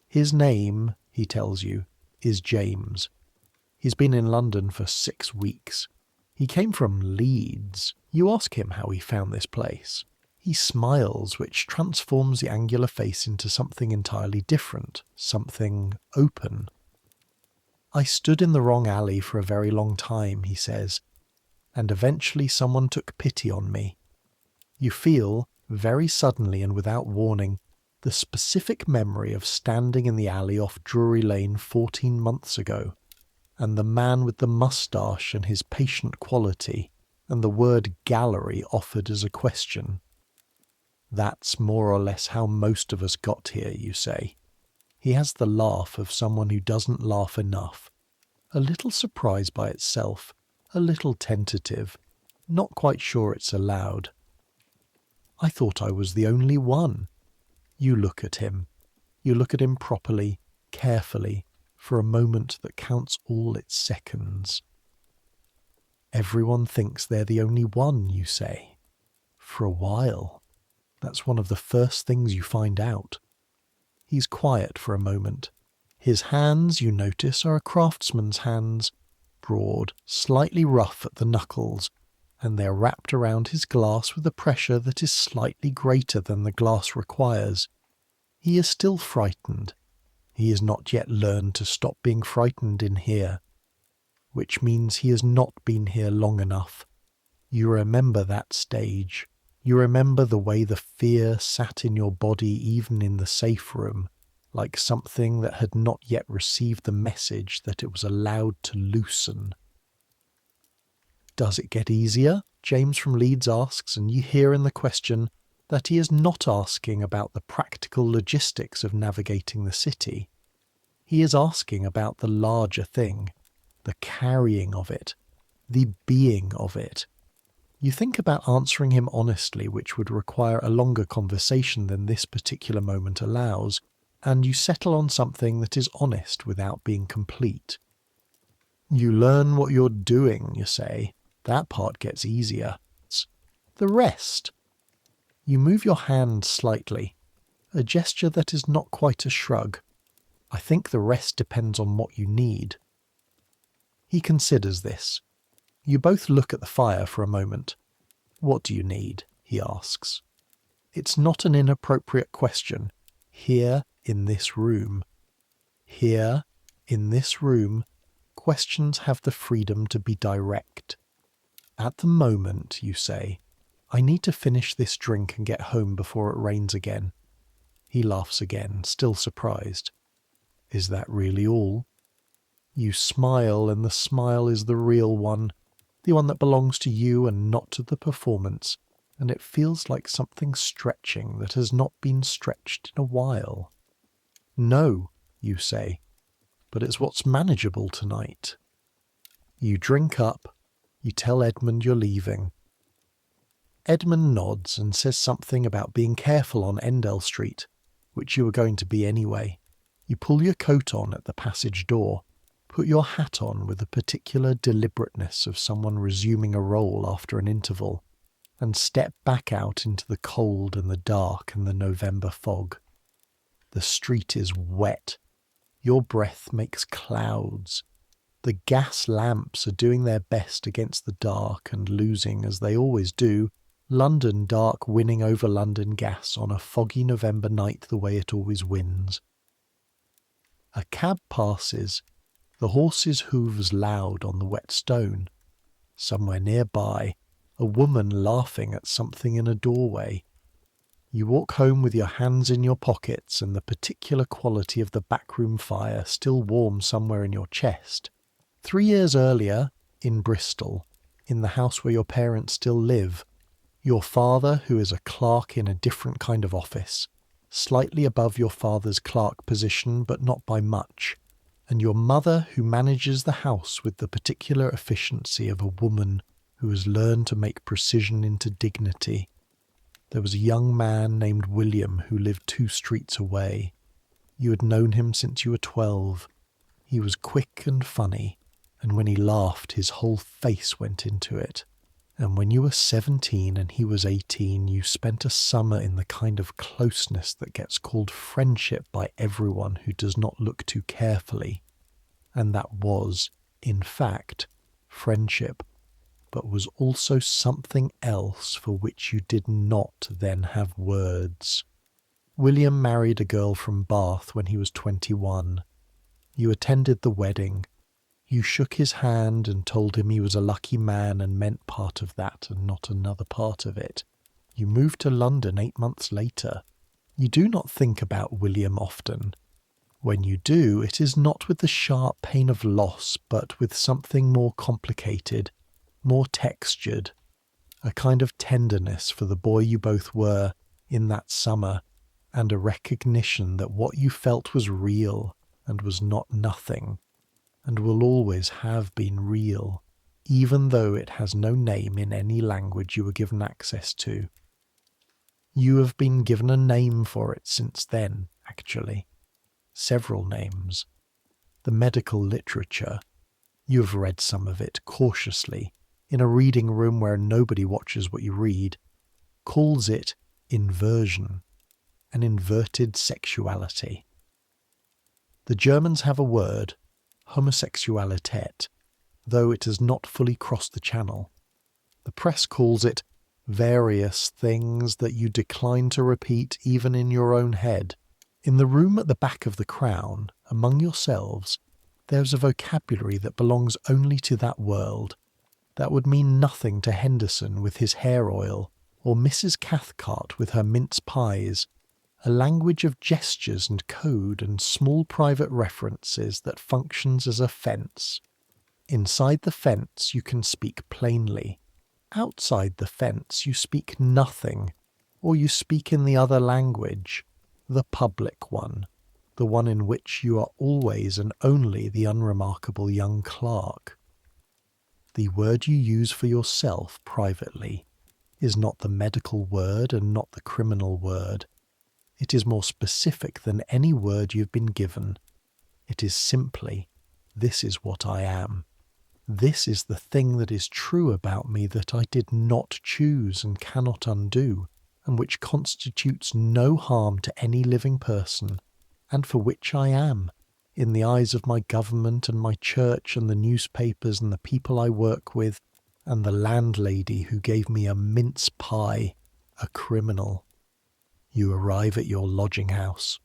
Speaker 1: His name, he tells you, is James. He's been in London for 6 weeks. He came from Leeds. You ask him how he found this place. He smiles, which transforms the angular face into something entirely different, something open. I stood in the wrong alley for a very long time, he says, and eventually someone took pity on me. You feel, very suddenly and without warning, the specific memory of standing in the alley off Drury Lane 14 months ago, and the man with the moustache and his patient quality, and the word gallery offered as a question. That's more or less how most of us got here, you say. He has the laugh of someone who doesn't laugh enough. A little surprised by itself, a little tentative, not quite sure it's allowed. I thought I was the only one. You look at him. You look at him properly, carefully, for a moment that counts all its seconds. Everyone thinks they're the only one, you say. For a while. That's one of the first things you find out. He's quiet for a moment. His hands, you notice, are a craftsman's hands, broad, slightly rough at the knuckles, and they're wrapped around his glass with a pressure that is slightly greater than the glass requires. He is still frightened. He has not yet learned to stop being frightened in here, which means he has not been here long enough. You remember that stage. You remember the way the fear sat in your body even in the safe room, like something that had not yet received the message that it was allowed to loosen. Does it get easier? James from Leeds asks, and you hear in the question that he is not asking about the practical logistics of navigating the city. He is asking about the larger thing, the carrying of it, the being of it. You think about answering him honestly, which would require a longer conversation than this particular moment allows, and you settle on something that is honest without being complete. You learn what you're doing, you say. That part gets easier. It's the rest. You move your hand slightly, a gesture that is not quite a shrug. I think the rest depends on what you need. He considers this. You both look at the fire for a moment. What do you need? He asks. It's not an inappropriate question. Here, in this room. Here, in this room, questions have the freedom to be direct. At the moment, you say, I need to finish this drink and get home before it rains again. He laughs again, still surprised. Is that really all? You smile, and the smile is the real one, the one that belongs to you and not to the performance, and it feels like something stretching that has not been stretched in a while. No, you say, but it's what's manageable tonight. You drink up, you tell Edmund you're leaving. Edmund nods and says something about being careful on Endell Street, which you were going to be anyway. You pull your coat on at the passage door, put your hat on with a particular deliberateness of someone resuming a role after an interval, and step back out into the cold and the dark and the November fog. The street is wet. Your breath makes clouds. The gas lamps are doing their best against the dark and losing, as they always do, London dark winning over London gas on a foggy November night the way it always wins. A cab passes, the horse's hooves loud on the wet stone. Somewhere nearby, a woman laughing at something in a doorway. You walk home with your hands in your pockets and the particular quality of the backroom fire still warm somewhere in your chest. 3 years earlier, in Bristol, in the house where your parents still live, your father, who is a clerk in a different kind of office, slightly above your father's clerk position but not by much, and your mother, who manages the house with the particular efficiency of a woman who has learned to make precision into dignity. There was a young man named William who lived 2 streets away. You had known him since you were 12. He was quick and funny, and when he laughed his whole face went into it. And when you were 17 and he was 18, you spent a summer in the kind of closeness that gets called friendship by everyone who does not look too carefully. And that was, in fact, friendship, but was also something else for which you did not then have words. William married a girl from Bath when he was 21. You attended the wedding. You shook his hand and told him he was a lucky man and meant part of that and not another part of it. You moved to London 8 months later. You do not think about William often. When you do, it is not with the sharp pain of loss, but with something more complicated, more textured, a kind of tenderness for the boy you both were, in that summer, and a recognition that what you felt was real and was not nothing, and will always have been real, even though it has no name in any language you were given access to. You have been given a name for it since then, actually. Several names. The medical literature, you have read some of it cautiously, in a reading room where nobody watches what you read, calls it inversion, an inverted sexuality. The Germans have a word, Homosexualität, though it has not fully crossed the channel. The press calls it various things that you decline to repeat even in your own head. In the room at the back of the Crown, among yourselves, there's a vocabulary that belongs only to that world, that would mean nothing to Henderson with his hair oil, or Mrs. Cathcart with her mince pies, a language of gestures and code and small private references that functions as a fence. Inside the fence you can speak plainly. Outside the fence you speak nothing, or you speak in the other language, the public one, the one in which you are always and only the unremarkable young clerk. The word you use for yourself privately is not the medical word and not the criminal word. It is more specific than any word you've been given. It is simply, this is what I am. This is the thing that is true about me that I did not choose and cannot undo, and which constitutes no harm to any living person, and for which I am, in the eyes of my government and my church and the newspapers and the people I work with, and the landlady who gave me a mince pie, a criminal. You arrive at your lodging house.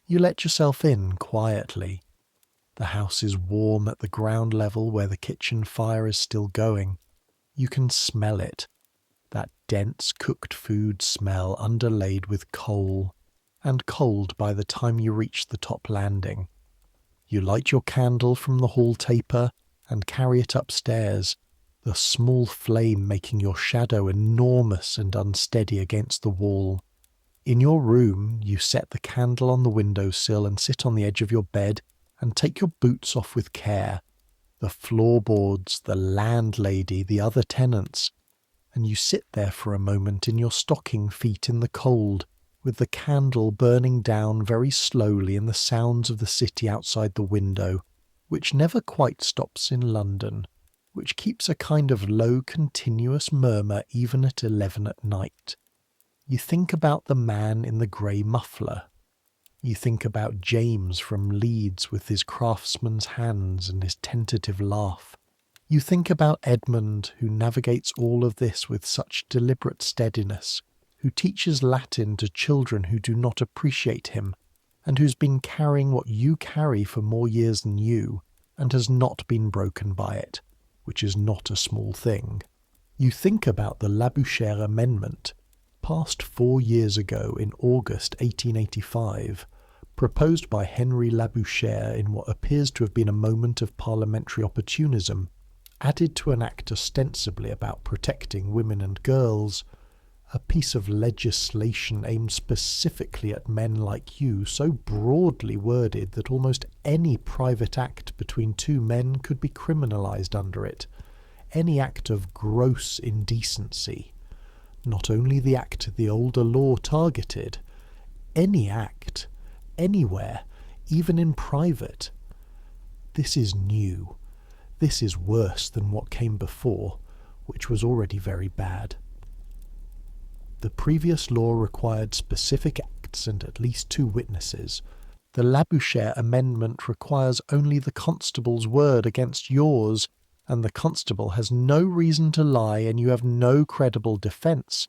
Speaker 1: You let yourself in quietly. The house is warm at the ground level where the kitchen fire is still going. You can smell it, that dense cooked food smell underlaid with coal, and cold by the time you reach the top landing. You light your candle from the hall taper and carry it upstairs, the small flame making your shadow enormous and unsteady against the wall. In your room, you set the candle on the windowsill and sit on the edge of your bed and take your boots off with care, the floorboards, the landlady, the other tenants, and you sit there for a moment in your stocking feet in the cold, with the candle burning down very slowly and the sounds of the city outside the window, which never quite stops in London, which keeps a kind of low continuous murmur even at 11 at night. You think about the man in the grey muffler. You think about James from Leeds with his craftsman's hands and his tentative laugh. You think about Edmund, who navigates all of this with such deliberate steadiness, who teaches Latin to children who do not appreciate him, and who's been carrying what you carry for more years than you, and has not been broken by it, which is not a small thing. You think about the Labouchere Amendment, passed 4 years ago in August 1885, proposed by Henry Labouchere in what appears to have been a moment of parliamentary opportunism, added to an act ostensibly about protecting women and girls, a piece of legislation aimed specifically at men like you, so broadly worded that almost any private act between two men could be criminalised under it, any act of gross indecency. Not only the act the older law targeted, any act, anywhere, even in private. This is new. This is worse than what came before, which was already very bad. The previous law required specific acts and at least 2 witnesses. The Labouchere Amendment requires only the constable's word against yours, and the constable has no reason to lie and you have no credible defence,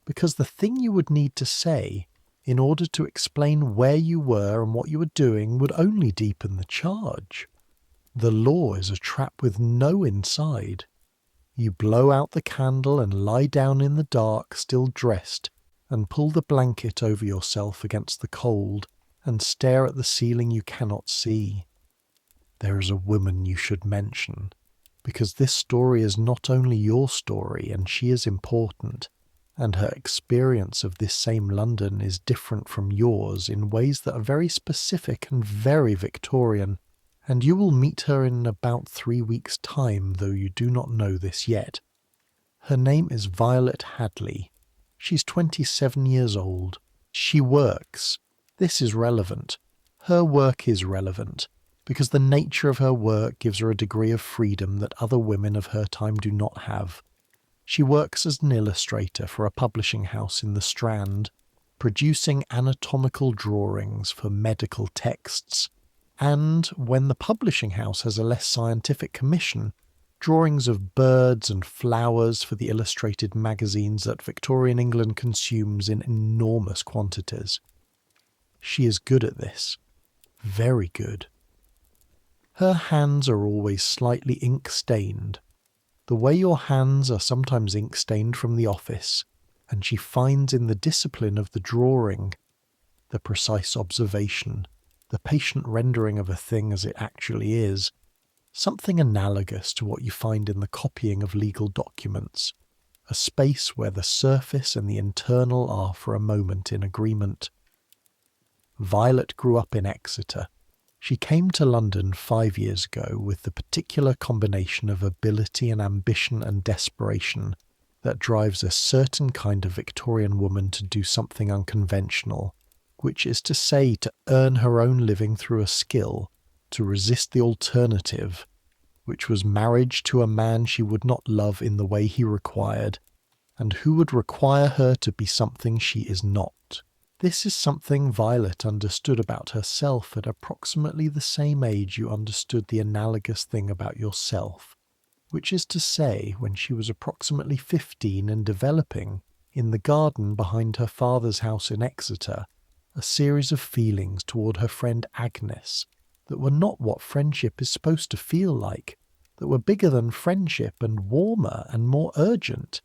Speaker 1: because the thing you would need to say in order to explain where you were and what you were doing would only deepen the charge. The law is a trap with no inside. You blow out the candle and lie down in the dark, still dressed, and pull the blanket over yourself against the cold, and stare at the ceiling you cannot see. There is a woman you should mention, because this story is not only your story, and she is important, and her experience of this same London is different from yours in ways that are very specific and very Victorian, and you will meet her in about 3 weeks' time, though you do not know this yet. Her name is Violet Hadley. She's 27 years old. She works. This is relevant. Her work is relevant, because the nature of her work gives her a degree of freedom that other women of her time do not have. She works as an illustrator for a publishing house in the Strand, producing anatomical drawings for medical texts, and, when the publishing house has a less scientific commission, drawings of birds and flowers for the illustrated magazines that Victorian England consumes in enormous quantities. She is good at this. Very good. Her hands are always slightly ink-stained, the way your hands are sometimes ink-stained from the office, and she finds in the discipline of the drawing, the precise observation, the patient rendering of a thing as it actually is, something analogous to what you find in the copying of legal documents, a space where the surface and the internal are for a moment in agreement. Violet grew up in Exeter. She came to London 5 years ago with the particular combination of ability and ambition and desperation that drives a certain kind of Victorian woman to do something unconventional, which is to say, to earn her own living through a skill, to resist the alternative, which was marriage to a man she would not love in the way he required, and who would require her to be something she is not. This is something Violet understood about herself at approximately the same age you understood the analogous thing about yourself, which is to say, when she was approximately 15 and developing, in the garden behind her father's house in Exeter, a series of feelings toward her friend Agnes that were not what friendship is supposed to feel like, that were bigger than friendship and warmer and more urgent,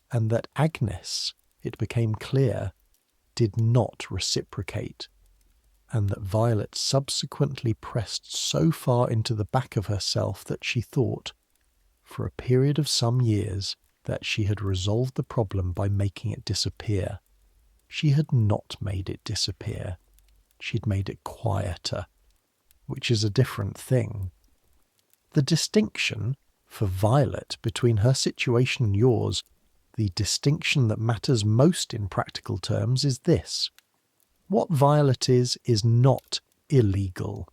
Speaker 1: and that Agnes, it became clear, did not reciprocate, and that Violet subsequently pressed so far into the back of herself that she thought, for a period of some years, that she had resolved the problem by making it disappear. She had not made it disappear. She'd made it quieter, which is a different thing. The distinction, for Violet, between her situation and yours, the distinction that matters most in practical terms, is this. What Violet is not illegal.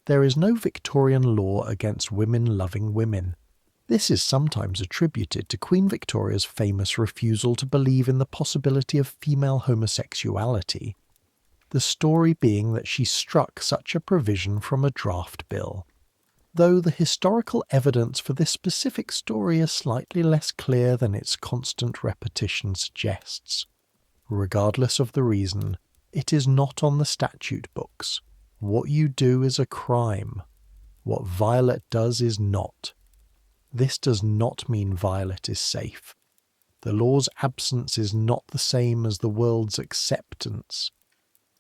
Speaker 1: There is no Victorian law against women loving women. This is sometimes attributed to Queen Victoria's famous refusal to believe in the possibility of female homosexuality, the story being that she struck such a provision from a draft bill, though the historical evidence for this specific story is slightly less clear than its constant repetition suggests. Regardless of the reason, it is not on the statute books. What you do is a crime. What Violet does is not. This does not mean Violet is safe. The law's absence is not the same as the world's acceptance.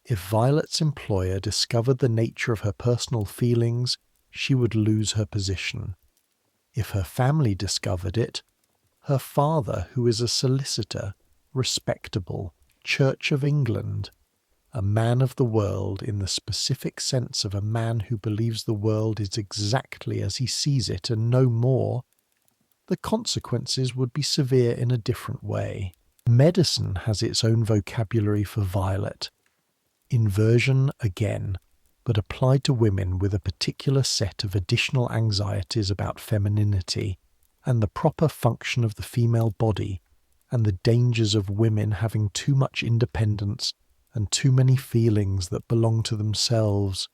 Speaker 1: If Violet's employer discovered the nature of her personal feelings, she would lose her position. If her family discovered it, her father, who is a solicitor, respectable, Church of England, a man of the world in the specific sense of a man who believes the world is exactly as he sees it and no more, the consequences would be severe in a different way. Medicine has its own vocabulary for Violet. Inversion again, but applied to women with a particular set of additional anxieties about femininity and the proper function of the female body, and the dangers of women having too much independence and too many feelings that belong to themselves.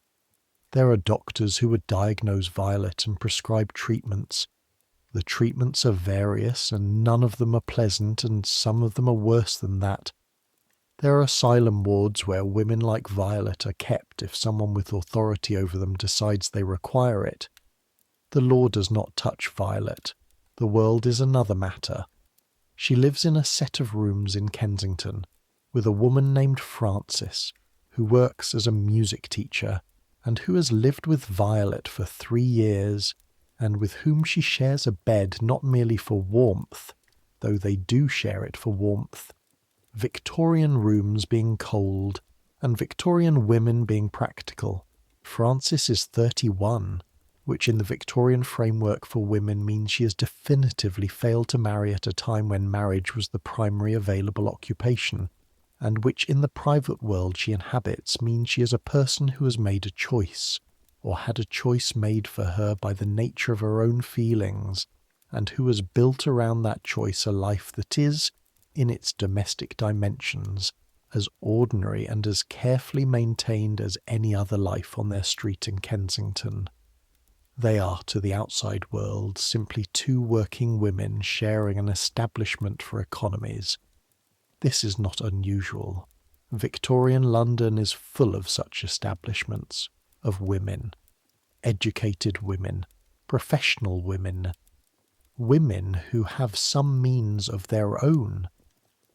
Speaker 1: There are doctors who would diagnose Violet and prescribe treatments. The treatments are various, and none of them are pleasant, and some of them are worse than that. There are asylum wards where women like Violet are kept if someone with authority over them decides they require it. The law does not touch Violet. The world is another matter. She lives in a set of rooms in Kensington with a woman named Frances, who works as a music teacher and who has lived with Violet for 3 years, and with whom she shares a bed not merely for warmth, though they do share it for warmth. Victorian rooms being cold, and Victorian women being practical. Frances is 31, which in the Victorian framework for women means she has definitively failed to marry at a time when marriage was the primary available occupation, and which in the private world she inhabits means she is a person who has made a choice, or had a choice made for her by the nature of her own feelings, and who has built around that choice a life that is, in its domestic dimensions, as ordinary and as carefully maintained as any other life on their street in Kensington. They are, to the outside world, simply two working women sharing an establishment for economies. This is not unusual. Victorian London is full of such establishments, of women, educated women, professional women, women who have some means of their own,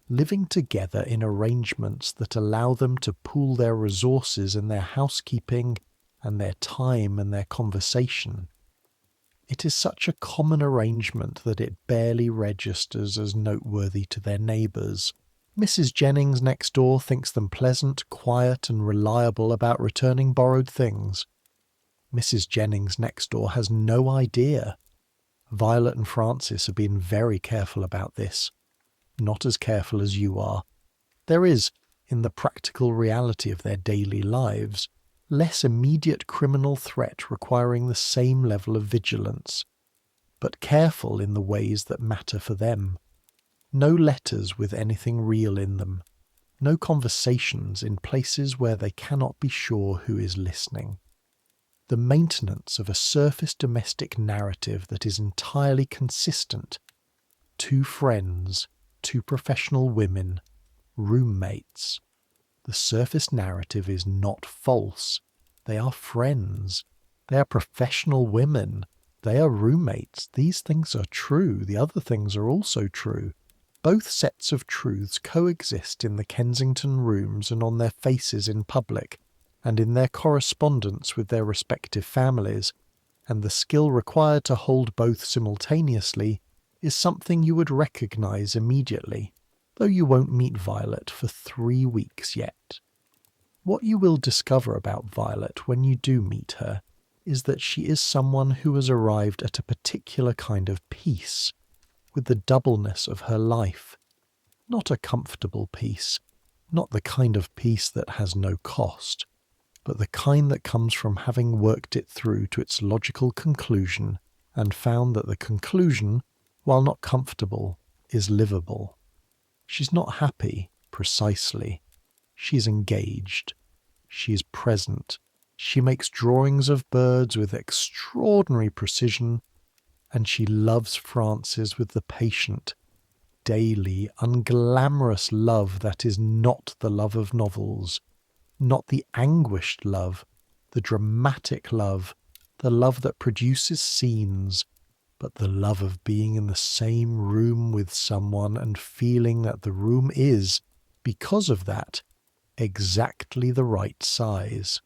Speaker 1: living together in arrangements that allow them to pool their resources in their housekeeping and their time and their conversation. It is such a common arrangement that it barely registers as noteworthy to their neighbours. Mrs. Jennings next door thinks them pleasant, quiet and reliable about returning borrowed things. Mrs. Jennings next door has no idea. Violet and Frances have been very careful about this. Not as careful as you are. There is, in the practical reality of their daily lives, less immediate criminal threat requiring the same level of vigilance, but careful in the ways that matter for them. No letters with anything real in them. No conversations in places where they cannot be sure who is listening. The maintenance of a surface domestic narrative that is entirely consistent. Two friends, two professional women, roommates. The surface narrative is not false. They are friends. They are professional women. They are roommates. These things are true. The other things are also true. Both sets of truths coexist in the Kensington rooms and on their faces in public, and in their correspondence with their respective families, and the skill required to hold both simultaneously is something you would recognise immediately, though you won't meet Violet for 3 weeks yet. What you will discover about Violet when you do meet her is that she is someone who has arrived at a particular kind of peace with the doubleness of her life. Not a comfortable peace, not the kind of peace that has no cost, but the kind that comes from having worked it through to its logical conclusion and found that the conclusion, while not comfortable, is livable. She's not happy, precisely. She's engaged. She's present. She makes drawings of birds with extraordinary precision, and she loves Frances with the patient, daily, unglamorous love that is not the love of novels, not the anguished love, the dramatic love, the love that produces scenes, but the love of being in the same room with someone and feeling that the room is, because of that, exactly the right size.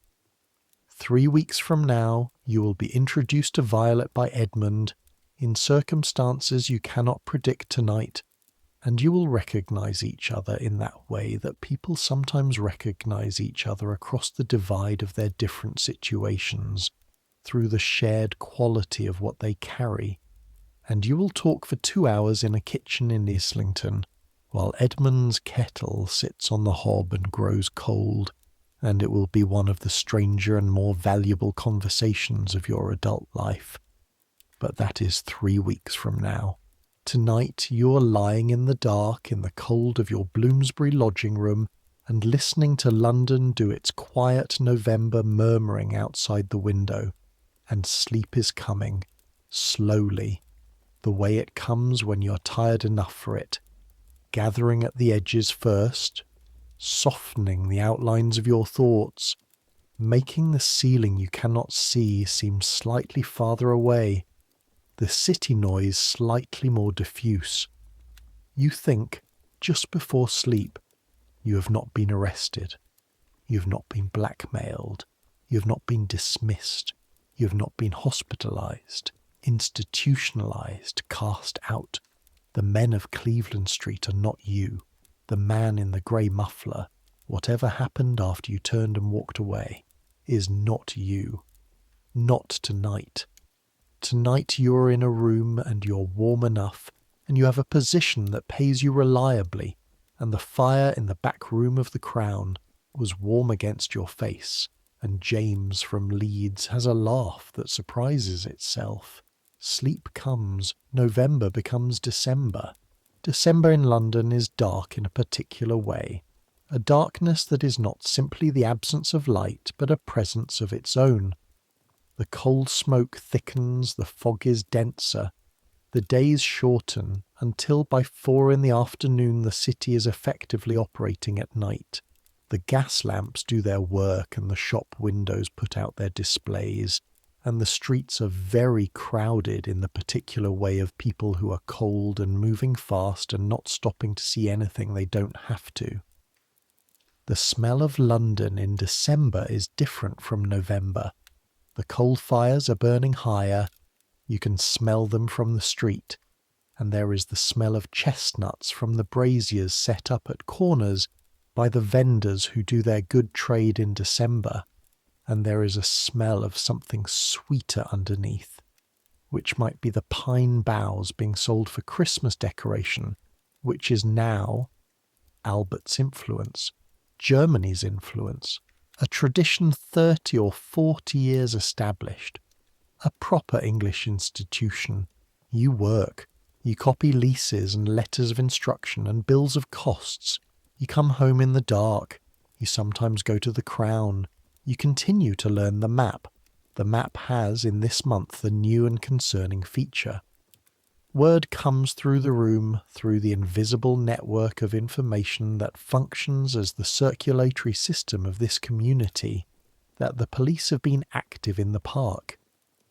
Speaker 1: 3 weeks from now, you will be introduced to Violet by Edmund, in circumstances you cannot predict tonight, and you will recognise each other in that way that people sometimes recognise each other across the divide of their different situations, through the shared quality of what they carry, and you will talk for 2 hours in a kitchen in Islington, while Edmund's kettle sits on the hob and grows cold, and it will be one of the stranger and more valuable conversations of your adult life. But that is 3 weeks from now. Tonight you are lying in the dark in the cold of your Bloomsbury lodging room and listening to London do its quiet November murmuring outside the window, and sleep is coming, slowly, the way it comes when you're tired enough for it, gathering at the edges first, softening the outlines of your thoughts, making the ceiling you cannot see seem slightly farther away, the city noise slightly more diffuse. You think, just before sleep, you have not been arrested, you have not been blackmailed, you have not been dismissed, you have not been hospitalized, institutionalized, cast out. The men of Cleveland Street are not you. The man in the grey muffler, whatever happened after you turned and walked away, is not you. Not tonight. Tonight you're in a room and you're warm enough, and you have a position that pays you reliably, and the fire in the back room of the Crown was warm against your face, and James from Leeds has a laugh that surprises itself. Sleep comes, November becomes December. December in London is dark in a particular way, a darkness that is not simply the absence of light, but a presence of its own. The coal smoke thickens, the fog is denser, the days shorten until by 4 in the afternoon the city is effectively operating at night. The gas lamps do their work and the shop windows put out their displays, and the streets are very crowded in the particular way of people who are cold and moving fast and not stopping to see anything they don't have to. The smell of London in December is different from November. The coal fires are burning higher, you can smell them from the street, and there is the smell of chestnuts from the braziers set up at corners by the vendors who do their good trade in December, and there is a smell of something sweeter underneath, which might be the pine boughs being sold for Christmas decoration, which is now Albert's influence, Germany's influence, a tradition 30 or 40 years established, a proper English institution. You work, you copy leases and letters of instruction and bills of costs, you come home in the dark, you sometimes go to the Crown, you continue to learn the map. The map has, in this month, the new and concerning feature. Word comes through the room, through the invisible network of information that functions as the circulatory system of this community, that the police have been active in the park,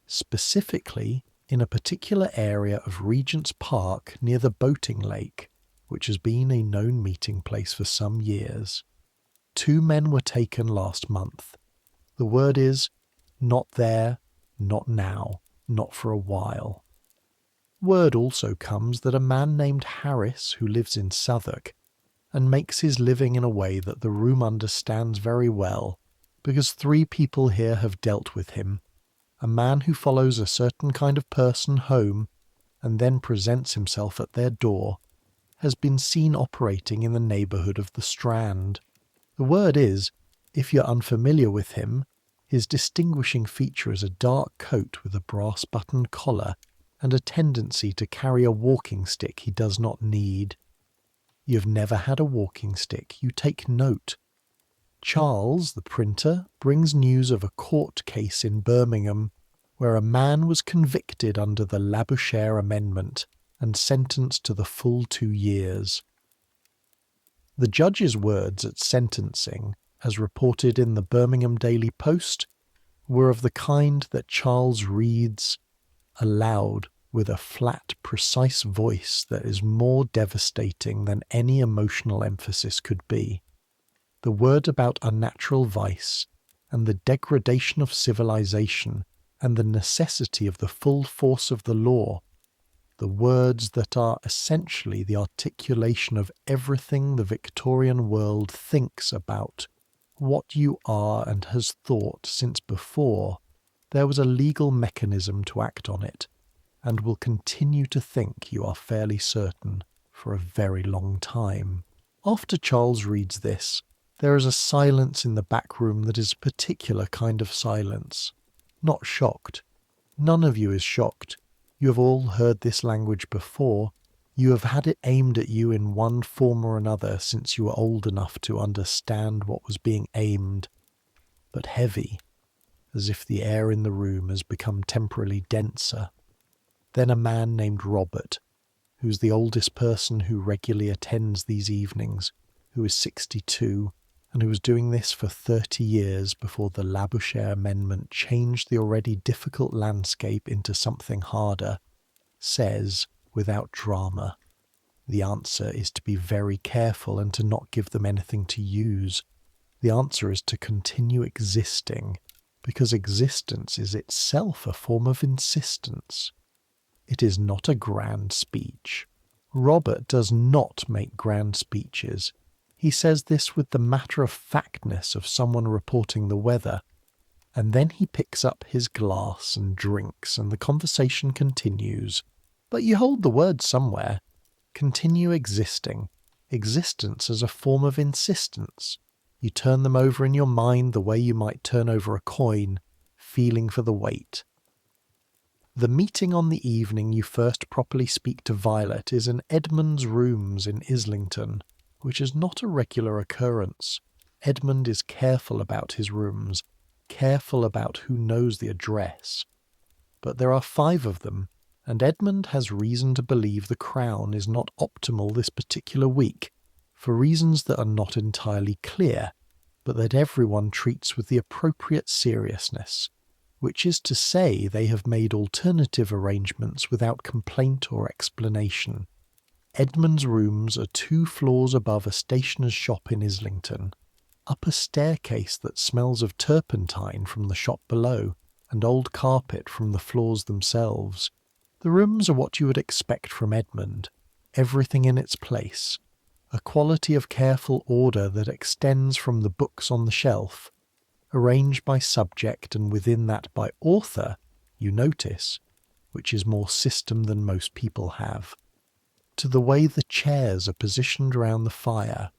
Speaker 1: specifically in a particular area of Regent's Park near the boating lake, which has been a known meeting place for some years. 2 men were taken last month. The word is, not there, not now, not for a while. Word also comes that a man named Harris, who lives in Southwark, and makes his living in a way that the room understands very well, because 3 people here have dealt with him, a man who follows a certain kind of person home and then presents himself at their door, has been seen operating in the neighbourhood of the Strand. The word is, if you're unfamiliar with him, his distinguishing feature is a dark coat with a brass-buttoned collar and a tendency to carry a walking stick he does not need. You've never had a walking stick, you take note. Charles, the printer, brings news of a court case in Birmingham where a man was convicted under the Labouchere Amendment and sentenced to the full 2 years. The judge's words at sentencing, as reported in the Birmingham Daily Post, were of the kind that Charles reads aloud with a flat, precise voice that is more devastating than any emotional emphasis could be. The word about unnatural vice, and the degradation of civilization, and the necessity of the full force of the law, the words that are essentially the articulation of everything the Victorian world thinks about what you are and has thought since before there was a legal mechanism to act on it, and will continue to think, you are fairly certain, for a very long time. After Charles reads this, there is a silence in the back room that is a particular kind of silence. Not shocked. None of you is shocked. You have all heard this language before. You have had it aimed at you in one form or another since you were old enough to understand what was being aimed. But heavy, as if the air in the room has become temporarily denser. Then a man named Robert, who's the oldest person who regularly attends these evenings, who is 62, and who was doing this for 30 years before the Labouchere Amendment changed the already difficult landscape into something harder, says, without drama, the answer is to be very careful and to not give them anything to use. The answer is to continue existing, because existence is itself a form of insistence. It is not a grand speech, Robert does not make grand speeches. He says this with the matter-of-factness of someone reporting the weather, and then he picks up his glass and drinks, and the conversation continues. But you hold the words somewhere. Continue existing. Existence as a form of insistence. You turn them over in your mind the way you might turn over a coin, feeling for the weight. The meeting on the evening you first properly speak to Violet is in Edmund's rooms in Islington, which is not a regular occurrence. Edmund is careful about his rooms, careful about who knows the address. But there are 5 of them, and Edmund has reason to believe the Crown is not optimal this particular week, for reasons that are not entirely clear, but that everyone treats with the appropriate seriousness, which is to say they have made alternative arrangements without complaint or explanation. Edmund's rooms are 2 floors above a stationer's shop in Islington, up a staircase that smells of turpentine from the shop below, and old carpet from the floors themselves. The rooms are what you would expect from Edmund, everything in its place, a quality of careful order that extends from the books on the shelf, arranged by subject and within that by author, you notice, which is more system than most people have, to the way the chairs are positioned round the fire,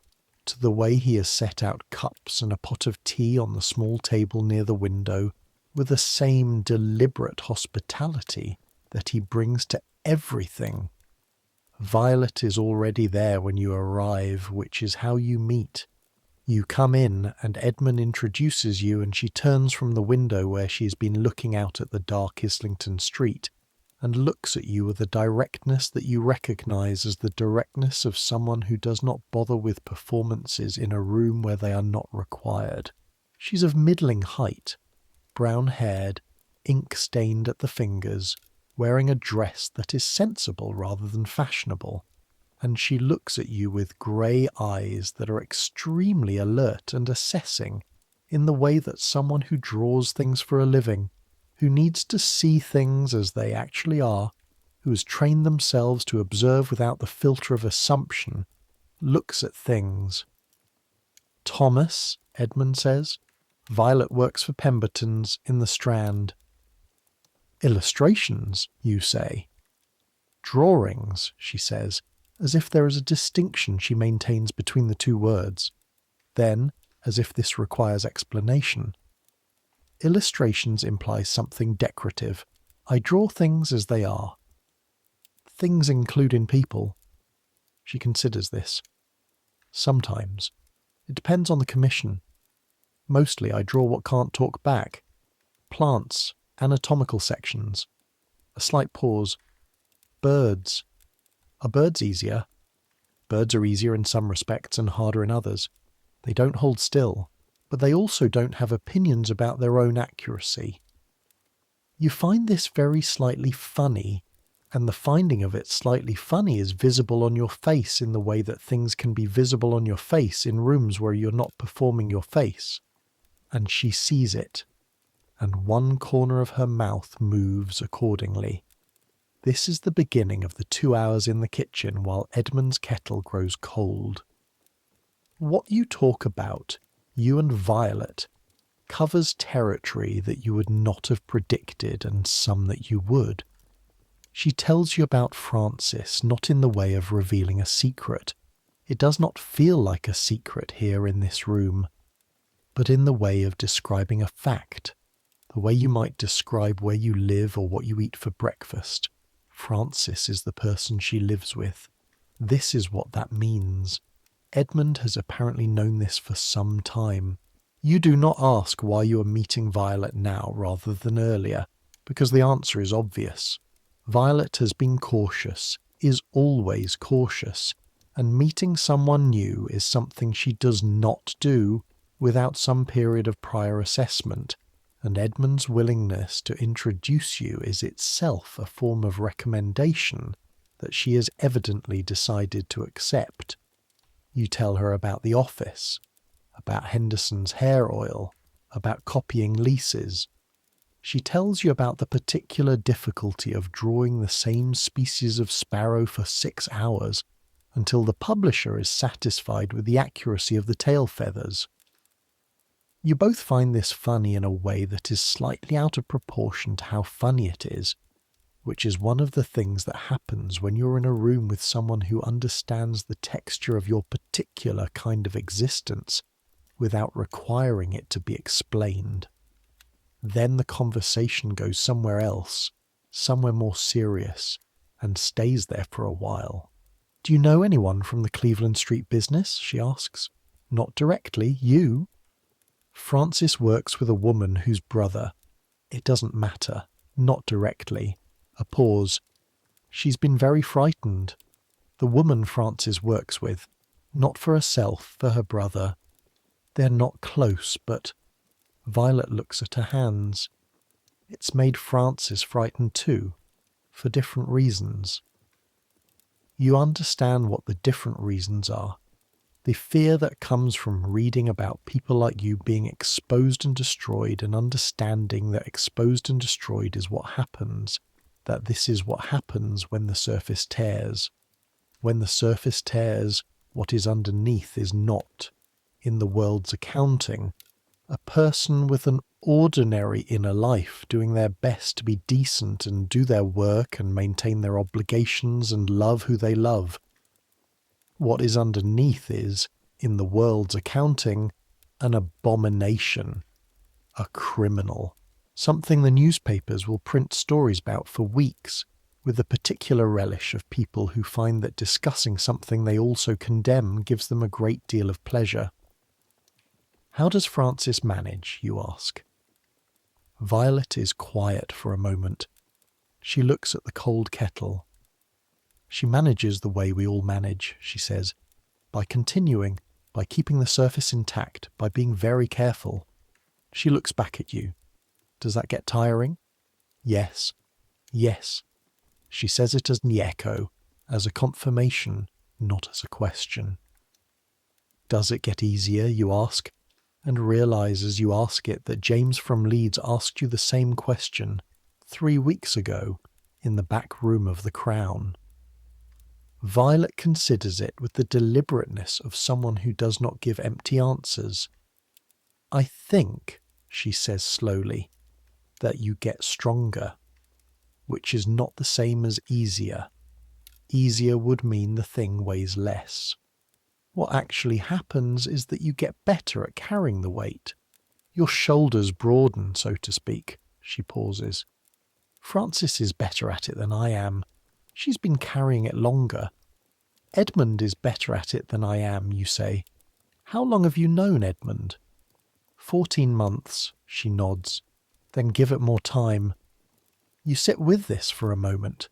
Speaker 1: to the way he has set out cups and a pot of tea on the small table near the window, with the same deliberate hospitality that he brings to everything. Violet is already there when you arrive, which is how you meet. You come in, and Edmund introduces you, and she turns from the window where she has been looking out at the dark Islington street, and looks at you with a directness that you recognise as the directness of someone who does not bother with performances in a room where they are not required. She's of middling height, brown-haired, ink-stained at the fingers, wearing a dress that is sensible rather than fashionable, and she looks at you with grey eyes that are extremely alert and assessing in the way that someone who draws things for a living, who needs to see things as they actually are, who has trained themselves to observe without the filter of assumption, looks at things. Thomas, Edmund says. Violet works for Pemberton's in the Strand. Illustrations, you say. Drawings, she says, as if there is a distinction she maintains between the 2 words. Then, as if this requires explanation. Illustrations implies something decorative. I draw things as they are. Things including people. She considers this. Sometimes. It depends on the commission. Mostly I draw what can't talk back. Plants, anatomical sections. A slight pause. Birds. Are birds easier? Birds are easier in some respects and harder in others. They don't hold still, but they also don't have opinions about their own accuracy. You find this very slightly funny, and the finding of it slightly funny is visible on your face in the way that things can be visible on your face in rooms where you're not performing your face. And she sees it, and one corner of her mouth moves accordingly. This is the beginning of the 2 hours in the kitchen while Edmund's kettle grows cold. What you talk about, you and Violet, covers territory that you would not have predicted and some that you would. She tells you about Francis, not in the way of revealing a secret. It does not feel like a secret here in this room, but in the way of describing a fact, the way you might describe where you live or what you eat for breakfast. Francis is the person she lives with. This is what that means. Edmund has apparently known this for some time. You do not ask why you are meeting Violet now rather than earlier, because the answer is obvious. Violet has been cautious, is always cautious, and meeting someone new is something she does not do without some period of prior assessment, and Edmund's willingness to introduce you is itself a form of recommendation that she has evidently decided to accept. You tell her about the office, about Henderson's hair oil, about copying leases. She tells you about the particular difficulty of drawing the same species of sparrow for 6 hours until the publisher is satisfied with the accuracy of the tail feathers. You both find this funny in a way that is slightly out of proportion to how funny it is, which is one of the things that happens when you're in a room with someone who understands the texture of your particular kind of existence without requiring it to be explained. Then the conversation goes somewhere else, somewhere more serious, and stays there for a while. "Do you know anyone from the Cleveland Street business?" she asks. "Not directly. You?" "Francis works with a woman whose brother—" "It doesn't matter. Not directly." A pause. "She's been very frightened. The woman Francis works with. Not for herself, for her brother. They're not close, but—" Violet looks at her hands. "It's made Francis frightened too, for different reasons." You understand what the different reasons are. The fear that comes from reading about people like you being exposed and destroyed, and understanding that exposed and destroyed is what happens, that this is what happens when the surface tears. When the surface tears, what is underneath is not, in the world's accounting, a person with an ordinary inner life doing their best to be decent and do their work and maintain their obligations and love who they love. What is underneath is, in the world's accounting, an abomination, a criminal, something the newspapers will print stories about for weeks, with the particular relish of people who find that discussing something they also condemn gives them a great deal of pleasure. "How does Francis manage?" you ask. Violet is quiet for a moment. She looks at the cold kettle. "She manages the way we all manage," she says, "by continuing, by keeping the surface intact, by being very careful." She looks back at you. "Does that get tiring?" "Yes. Yes." She says it as the echo, as a confirmation, not as a question. "Does it get easier?" you ask, and realize as you ask it that James from Leeds asked you the same question 3 weeks ago in the back room of the Crown. Violet considers it with the deliberateness of someone who does not give empty answers. "I think," she says slowly, "that you get stronger, which is not the same as easier. Easier would mean the thing weighs less. What actually happens is that you get better at carrying the weight. Your shoulders broaden, so to speak." She pauses. "Frances is better at it than I am. She's been carrying it longer. Edmund is better at it than I am," you say. "How long have you known Edmund?" 14 months, she nods. "Then give it more time." You sit with this for a moment.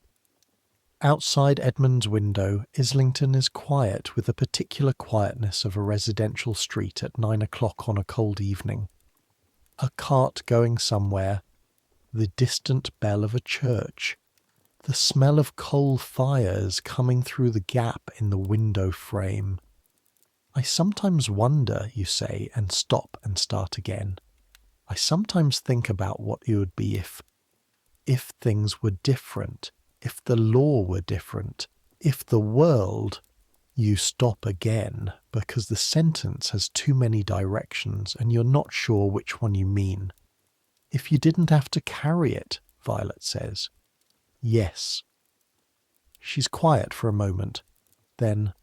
Speaker 1: Outside Edmund's window, Islington is quiet with the particular quietness of a residential street at 9 o'clock on a cold evening. A cart going somewhere, the distant bell of a church, the smell of coal fires coming through the gap in the window frame. "I sometimes wonder," you say, and stop and start again. "I sometimes think about what it would be if things were different, if the law were different, if the world—" You stop again, because the sentence has too many directions and you're not sure which one you mean. "If you didn't have to carry it," Violet says. "Yes." She's quiet for a moment. Then,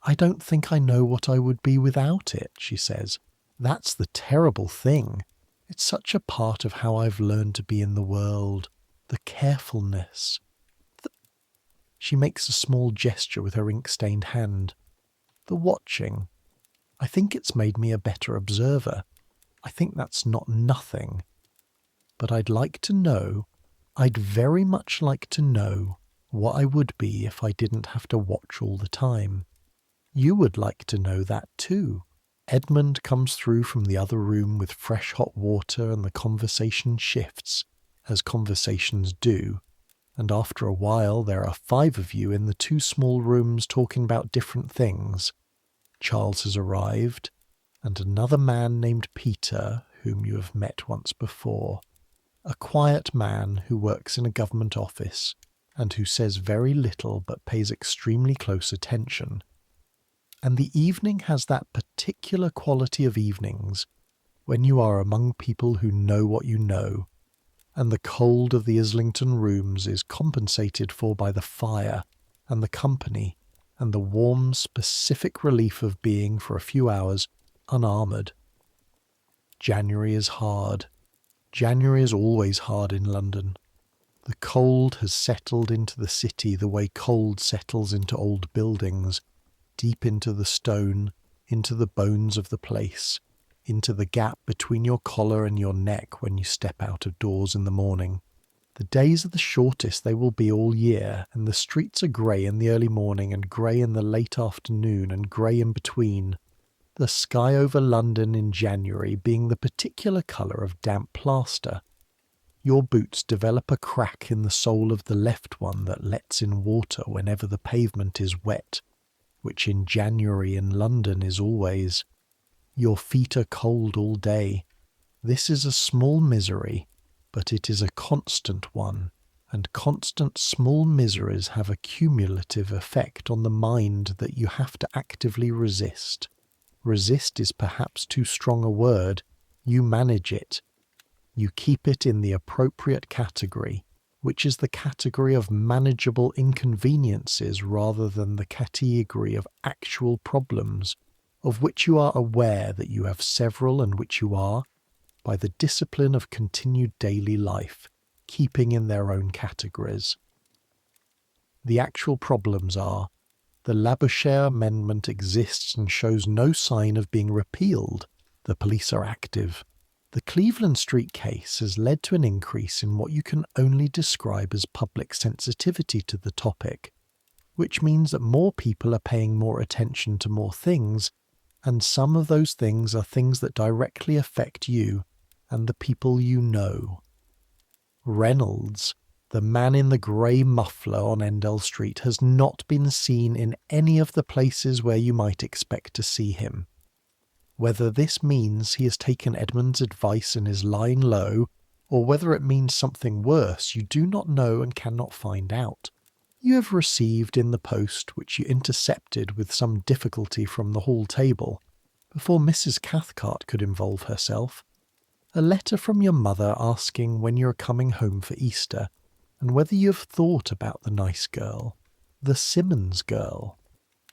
Speaker 1: "I don't think I know what I would be without it," she says. "That's the terrible thing. It's such a part of how I've learned to be in the world. The carefulness. She makes a small gesture with her ink-stained hand. "The watching. I think it's made me a better observer. I think that's not nothing. But I'd very much like to know what I would be if I didn't have to watch all the time. You would like to know that too." Edmund comes through from the other room with fresh hot water, and the conversation shifts, as conversations do, and after a while there are 5 of you in the 2 small rooms talking about different things. Charles has arrived, and another man named Peter, whom you have met once before. a quiet man who works in a government office and who says very little but pays extremely close attention. And the evening has that particular quality of evenings when you are among people who know what you know, and the cold of the Islington rooms is compensated for by the fire and the company and the warm, specific relief of being for a few hours unarmoured. January is hard. January is always hard in London. The cold has settled into the city the way cold settles into old buildings, deep into the stone, into the bones of the place, into the gap between your collar and your neck when you step out of doors in the morning. The days are the shortest they will be all year, and the streets are grey in the early morning and grey in the late afternoon and grey in between, the sky over London in January being the particular colour of damp plaster. Your boots develop a crack in the sole of the left one that lets in water whenever the pavement is wet, which in January in London is always. Your feet are cold all day. This is a small misery, but it is a constant one, and constant small miseries have a cumulative effect on the mind that you have to actively resist. Resist is perhaps too strong a word. You manage it. You keep it in the appropriate category, which is the category of manageable inconveniences rather than the category of actual problems, of which you are aware that you have several and which you are, by the discipline of continued daily life, keeping in their own categories. The actual problems are, the Labouchere Amendment exists and shows no sign of being repealed. The police are active. The Cleveland Street case has led to an increase in what you can only describe as public sensitivity to the topic, which means that more people are paying more attention to more things, and some of those things are things that directly affect you and the people you know. Reynolds, the man in the grey muffler on Endell Street, has not been seen in any of the places where you might expect to see him. Whether this means he has taken Edmund's advice and is lying low, or whether it means something worse, you do not know and cannot find out. You have received in the post, which you intercepted with some difficulty from the hall table, before Mrs. Cathcart could involve herself, a letter from your mother asking when you are coming home for Easter, and whether you have thought about the nice girl, the Simmons girl,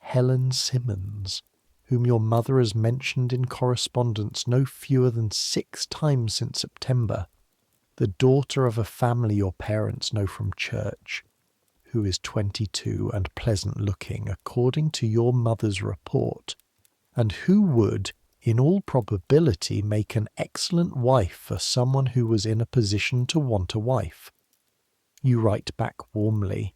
Speaker 1: Helen Simmons, whom your mother has mentioned in correspondence no fewer than 6 times since September, the daughter of a family your parents know from church, who is 22 and pleasant-looking according to your mother's report, and who would, in all probability, make an excellent wife for someone who was in a position to want a wife. You write back warmly.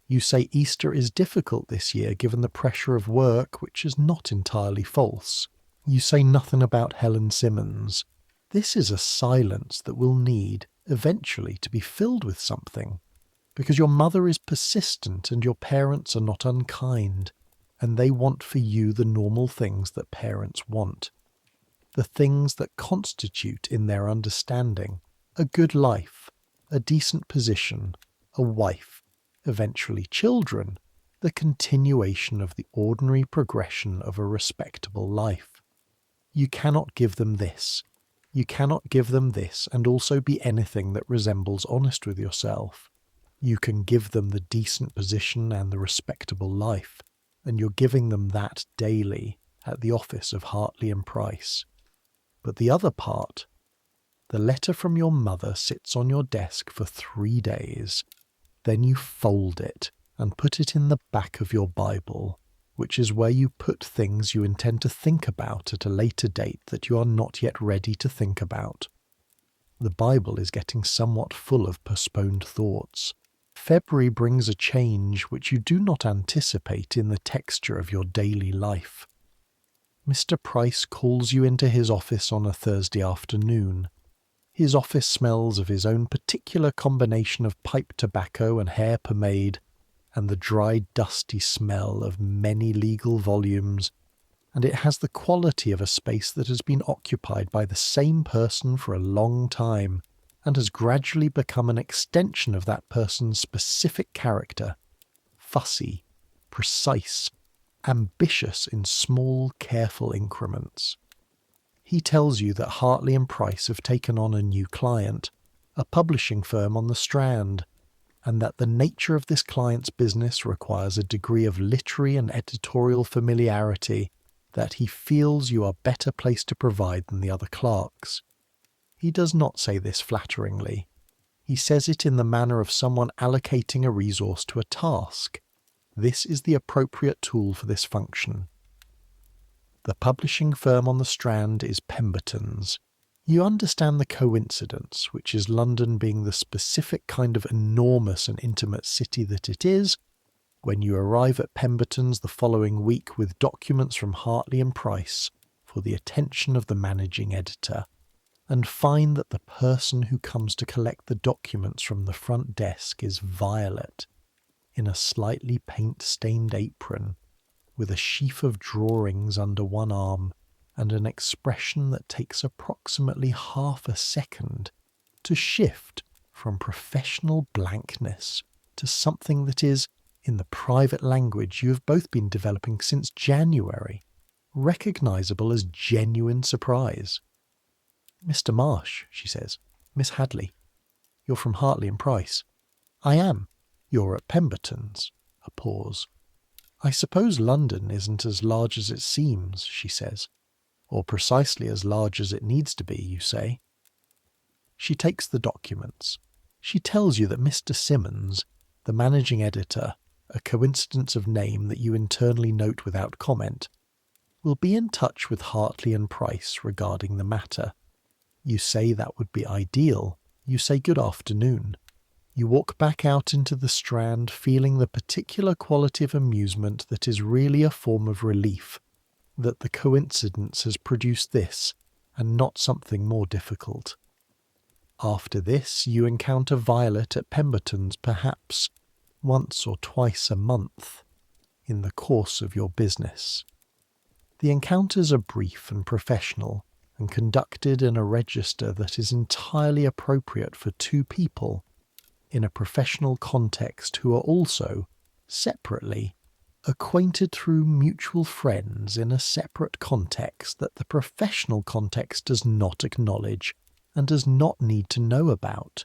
Speaker 1: You say Easter is difficult this year given the pressure of work, which is not entirely false. You say nothing about Helen Simmons. This is a silence that will need, eventually, to be filled with something, because your mother is persistent and your parents are not unkind, and they want for you the normal things that parents want. The things that constitute, in their understanding, a good life, a decent position, a wife, eventually children, the continuation of the ordinary progression of a respectable life. You cannot give them this. You cannot give them this and also be anything that resembles honest with yourself. You can give them the decent position and the respectable life, and you're giving them that daily at the office of Hartley and Price. But the other part, the letter from your mother sits on your desk for 3 days. Then you fold it and put it in the back of your Bible, which is where you put things you intend to think about at a later date that you are not yet ready to think about. The Bible is getting somewhat full of postponed thoughts. February brings a change which you do not anticipate in the texture of your daily life. Mr. Price calls you into his office on a Thursday afternoon. His office smells of his own particular combination of pipe tobacco and hair pomade, and the dry, dusty smell of many legal volumes, and it has the quality of a space that has been occupied by the same person for a long time, and has gradually become an extension of that person's specific character, fussy, precise, ambitious in small, careful increments. He tells you that Hartley and Price have taken on a new client, a publishing firm on the Strand, and that the nature of this client's business requires a degree of literary and editorial familiarity that he feels you are better placed to provide than the other clerks. He does not say this flatteringly. He says it in the manner of someone allocating a resource to a task. This is the appropriate tool for this function. The publishing firm on the Strand is Pemberton's. You understand the coincidence, which is London being the specific kind of enormous and intimate city that it is, when you arrive at Pemberton's the following week with documents from Hartley and Price for the attention of the managing editor, and find that the person who comes to collect the documents from the front desk is Violet, in a slightly paint-stained apron, with a sheaf of drawings under one arm and an expression that takes approximately half a second to shift from professional blankness to something that is, in the private language you have both been developing since January, recognisable as genuine surprise. "Mr. Marsh," she says. "Miss Hadley. You're from Hartley and Price." "I am. You're at Pemberton's." A pause. "I suppose London isn't as large as it seems," she says. "Or precisely as large as it needs to be, you say." She takes the documents. She tells you that Mr. Simmons, the managing editor, a coincidence of name that you internally note without comment, will be in touch with Hartley and Price regarding the matter. You say that would be ideal. You say good afternoon. You walk back out into the Strand feeling the particular quality of amusement that is really a form of relief, that the coincidence has produced this and not something more difficult. After this you encounter Violet at Pemberton's perhaps once or twice a month in the course of your business. The encounters are brief and professional and conducted in a register that is entirely appropriate for two people in a professional context who are also, separately, acquainted through mutual friends in a separate context that the professional context does not acknowledge and does not need to know about.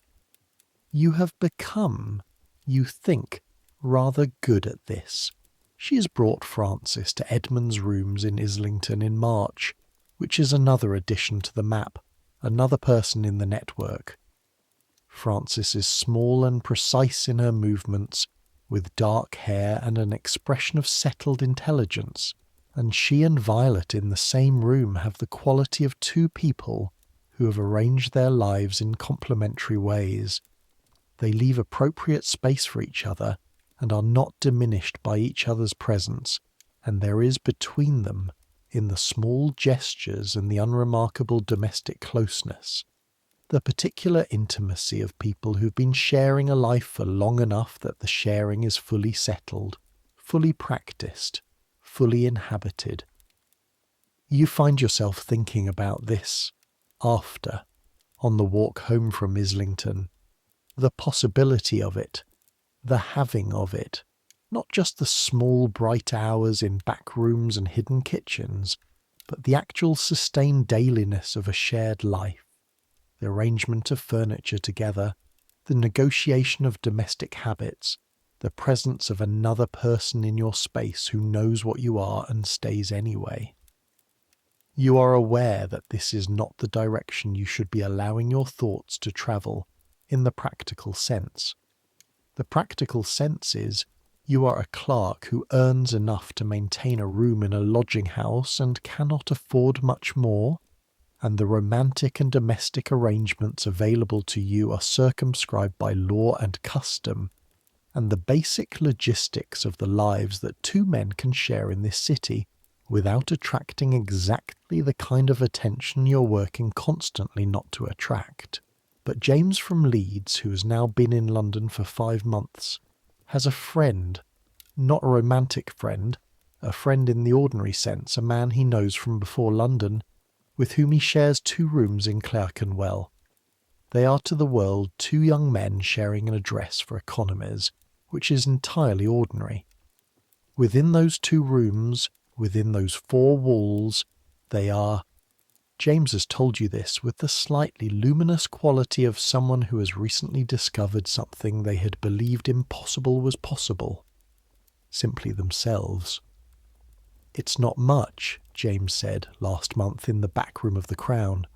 Speaker 1: You have become, you think, rather good at this. She has brought Frances to Edmund's rooms in Islington in March, which is another addition to the map, another person in the network. Frances is small and precise in her movements, with dark hair and an expression of settled intelligence, and she and Violet in the same room have the quality of two people who have arranged their lives in complementary ways. They leave appropriate space for each other and are not diminished by each other's presence, and there is between them, in the small gestures and the unremarkable domestic closeness, the particular intimacy of people who've been sharing a life for long enough that the sharing is fully settled, fully practiced, fully inhabited. You find yourself thinking about this, after, on the walk home from Islington, the possibility of it, the having of it, not just the small bright hours in back rooms and hidden kitchens, but the actual sustained dailiness of a shared life, the arrangement of furniture together, the negotiation of domestic habits, the presence of another person in your space who knows what you are and stays anyway. You are aware that this is not the direction you should be allowing your thoughts to travel in the practical sense. The practical sense is you are a clerk who earns enough to maintain a room in a lodging house and cannot afford much more, and the romantic and domestic arrangements available to you are circumscribed by law and custom, and the basic logistics of the lives that two men can share in this city without attracting exactly the kind of attention you're working constantly not to attract. But James from Leeds, who has now been in London for 5 months, has a friend, not a romantic friend, a friend in the ordinary sense, a man he knows from before London, with whom he shares 2 rooms in Clerkenwell. They are to the world two young men sharing an address for economies, which is entirely ordinary. Within those two rooms, within those four walls, they are... James has told you this with the slightly luminous quality of someone who has recently discovered something they had believed impossible was possible. Simply themselves. "It's not much," James said last month in the back room of the Crown.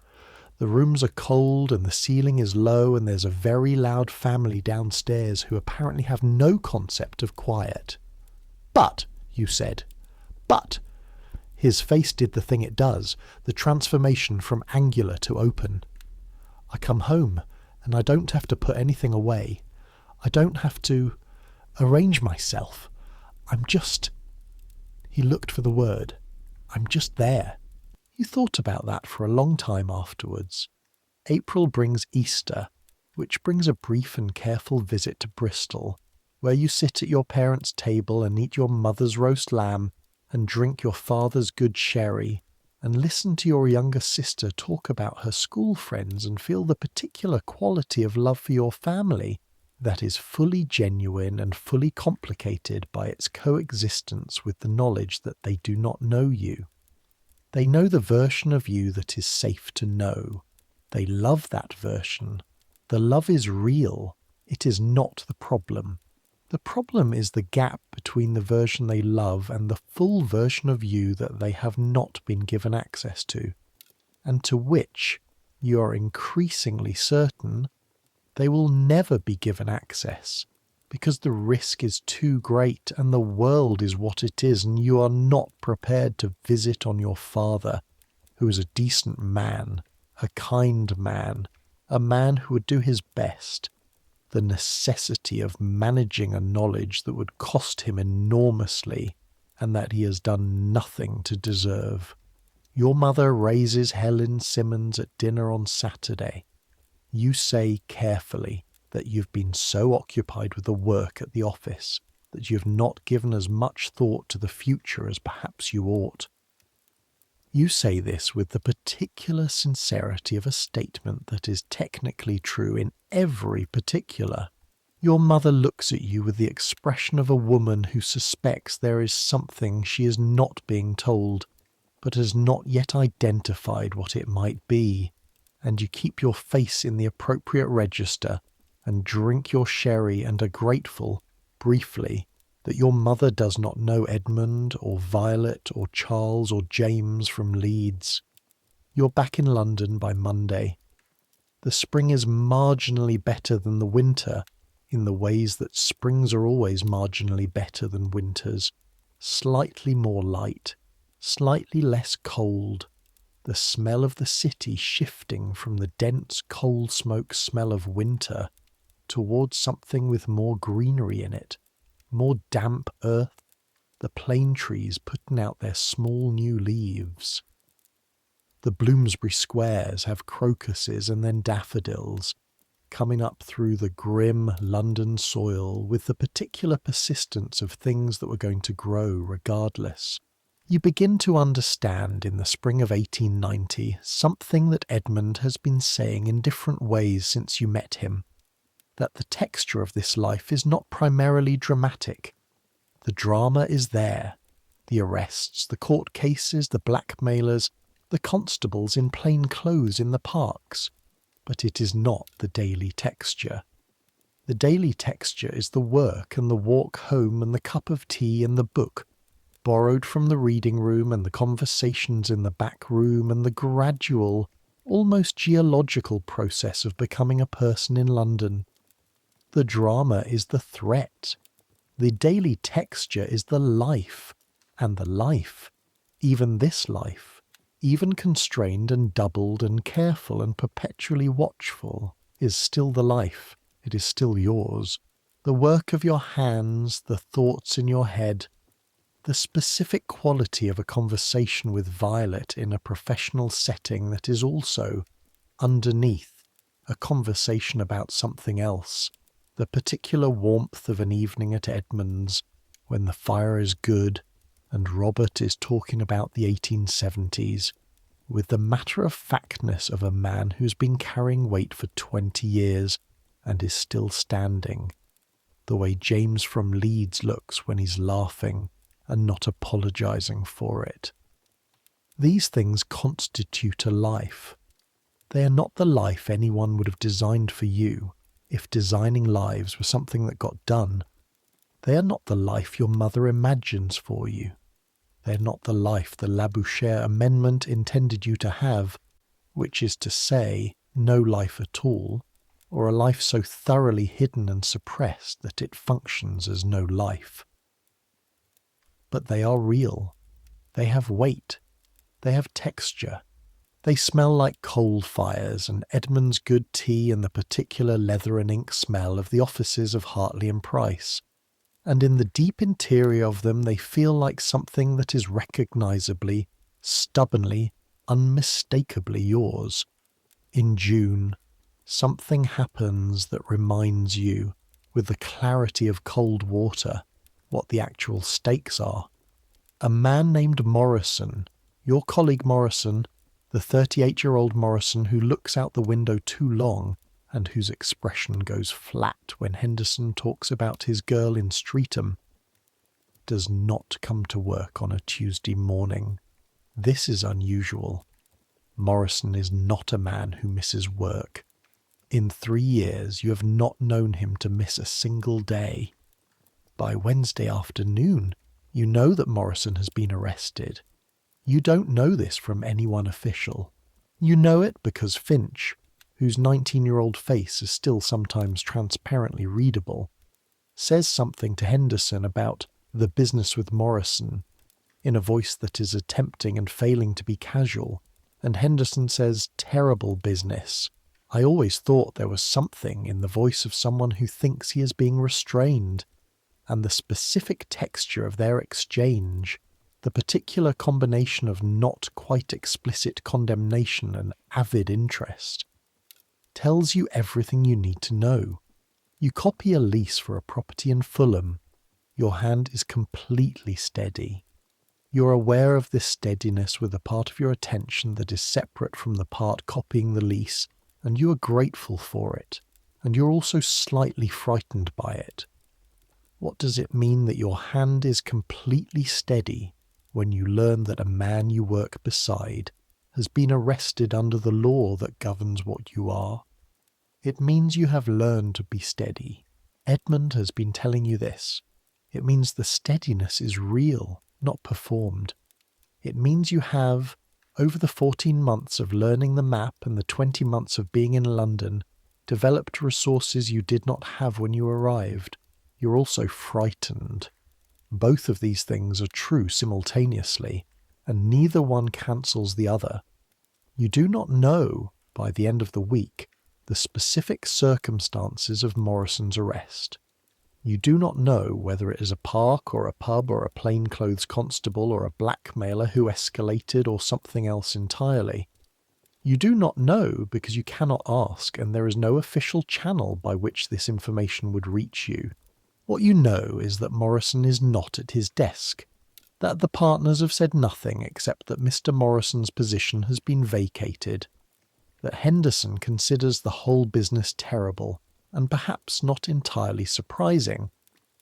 Speaker 1: "The rooms are cold and the ceiling is low and there's a very loud family downstairs who apparently have no concept of quiet." "But," you said, "but..." His face did the thing it does, the transformation from angular to open. "I come home, and I don't have to put anything away. I don't have to arrange myself. I'm just..." He looked for the word. "I'm just there." You thought about that for a long time afterwards. April brings Easter, which brings a brief and careful visit to Bristol, where you sit at your parents' table and eat your mother's roast lamb and drink your father's good sherry, and listen to your younger sister talk about her school friends and feel the particular quality of love for your family that is fully genuine and fully complicated by its coexistence with the knowledge that they do not know you. They know the version of you that is safe to know. They love that version. The love is real. It is not the problem. The problem is the gap between the version they love and the full version of you that they have not been given access to, and to which, you are increasingly certain, they will never be given access, because the risk is too great and the world is what it is, and you are not prepared to visit on your father, who is a decent man, a kind man, a man who would do his best, the necessity of managing a knowledge that would cost him enormously and that he has done nothing to deserve. Your mother raises Helen Simmons at dinner on Saturday. You say carefully that you've been so occupied with the work at the office that you have not given as much thought to the future as perhaps you ought. You say this with the particular sincerity of a statement that is technically true in every particular. Your mother looks at you with the expression of a woman who suspects there is something she is not being told, but has not yet identified what it might be, and you keep your face in the appropriate register and drink your sherry and are grateful, briefly, that your mother does not know Edmund or Violet or Charles or James from Leeds. You're back in London by Monday. The spring is marginally better than the winter, in the ways that springs are always marginally better than winters. Slightly more light, slightly less cold. The smell of the city shifting from the dense coal smoke smell of winter towards something with more greenery in it, more damp earth, the plane trees putting out their small new leaves. The Bloomsbury squares have crocuses and then daffodils, coming up through the grim London soil with the particular persistence of things that were going to grow regardless. You begin to understand in the spring of 1890 something that Edmund has been saying in different ways since you met him, that the texture of this life is not primarily dramatic. The drama is there. The arrests, the court cases, the blackmailers, the constables in plain clothes in the parks. But it is not the daily texture. The daily texture is the work and the walk home and the cup of tea and the book, borrowed from the reading room and the conversations in the back room and the gradual, almost geological process of becoming a person in London. The drama is the threat. The daily texture is the life, and the life, even this life, even constrained and doubled and careful and perpetually watchful, is still the life. It is still yours. The work of your hands, the thoughts in your head, the specific quality of a conversation with Violet in a professional setting that is also, underneath, a conversation about something else, the particular warmth of an evening at Edmund's, when the fire is good and Robert is talking about the 1870s, with the matter-of-factness of a man who's been carrying weight for 20 years and is still standing, the way James from Leeds looks when he's laughing and not apologising for it. These things constitute a life. They are not the life anyone would have designed for you, if designing lives was something that got done. They are not the life your mother imagines for you. They are not the life the Labouchere Amendment intended you to have, which is to say, no life at all, or a life so thoroughly hidden and suppressed that it functions as no life. But they are real. They have weight. They have texture. They smell like coal fires and Edmund's good tea and the particular leather and ink smell of the offices of Hartley and Price. And in the deep interior of them they feel like something that is recognisably, stubbornly, unmistakably yours. In June, something happens that reminds you, with the clarity of cold water, what the actual stakes are. A man named Morrison, your colleague Morrison, the 38-year-old Morrison who looks out the window too long and whose expression goes flat when Henderson talks about his girl in Streatham, does not come to work on a Tuesday morning. This is unusual. Morrison is not a man who misses work. In 3 years you have not known him to miss a single day. By Wednesday afternoon you know that Morrison has been arrested. You don't know this from anyone official. You know it because Finch, whose 19-year-old face is still sometimes transparently readable, says something to Henderson about the business with Morrison, in a voice that is attempting and failing to be casual, and Henderson says, "Terrible business. I always thought there was something in the voice of someone who thinks he is being restrained," and the specific texture of their exchange, the particular combination of not quite explicit condemnation and avid interest, tells you everything you need to know. You copy a lease for a property in Fulham. Your hand is completely steady. You're aware of this steadiness with a part of your attention that is separate from the part copying the lease, and you are grateful for it, and you're also slightly frightened by it. What does it mean that your hand is completely steady when you learn that a man you work beside has been arrested under the law that governs what you are? It means you have learned to be steady. Edmund has been telling you this. It means the steadiness is real, not performed. It means you have, over the 14 months of learning the map and the 20 months of being in London, developed resources you did not have when you arrived. You're also frightened. Both of these things are true simultaneously, and neither one cancels the other. You do not know, by the end of the week, the specific circumstances of Morrison's arrest. You do not know whether it is a park or a pub or a plainclothes constable or a blackmailer who escalated or something else entirely. You do not know because you cannot ask, and there is no official channel by which this information would reach you. What you know is that Morrison is not at his desk, that the partners have said nothing except that Mr. Morrison's position has been vacated, that Henderson considers the whole business terrible and perhaps not entirely surprising,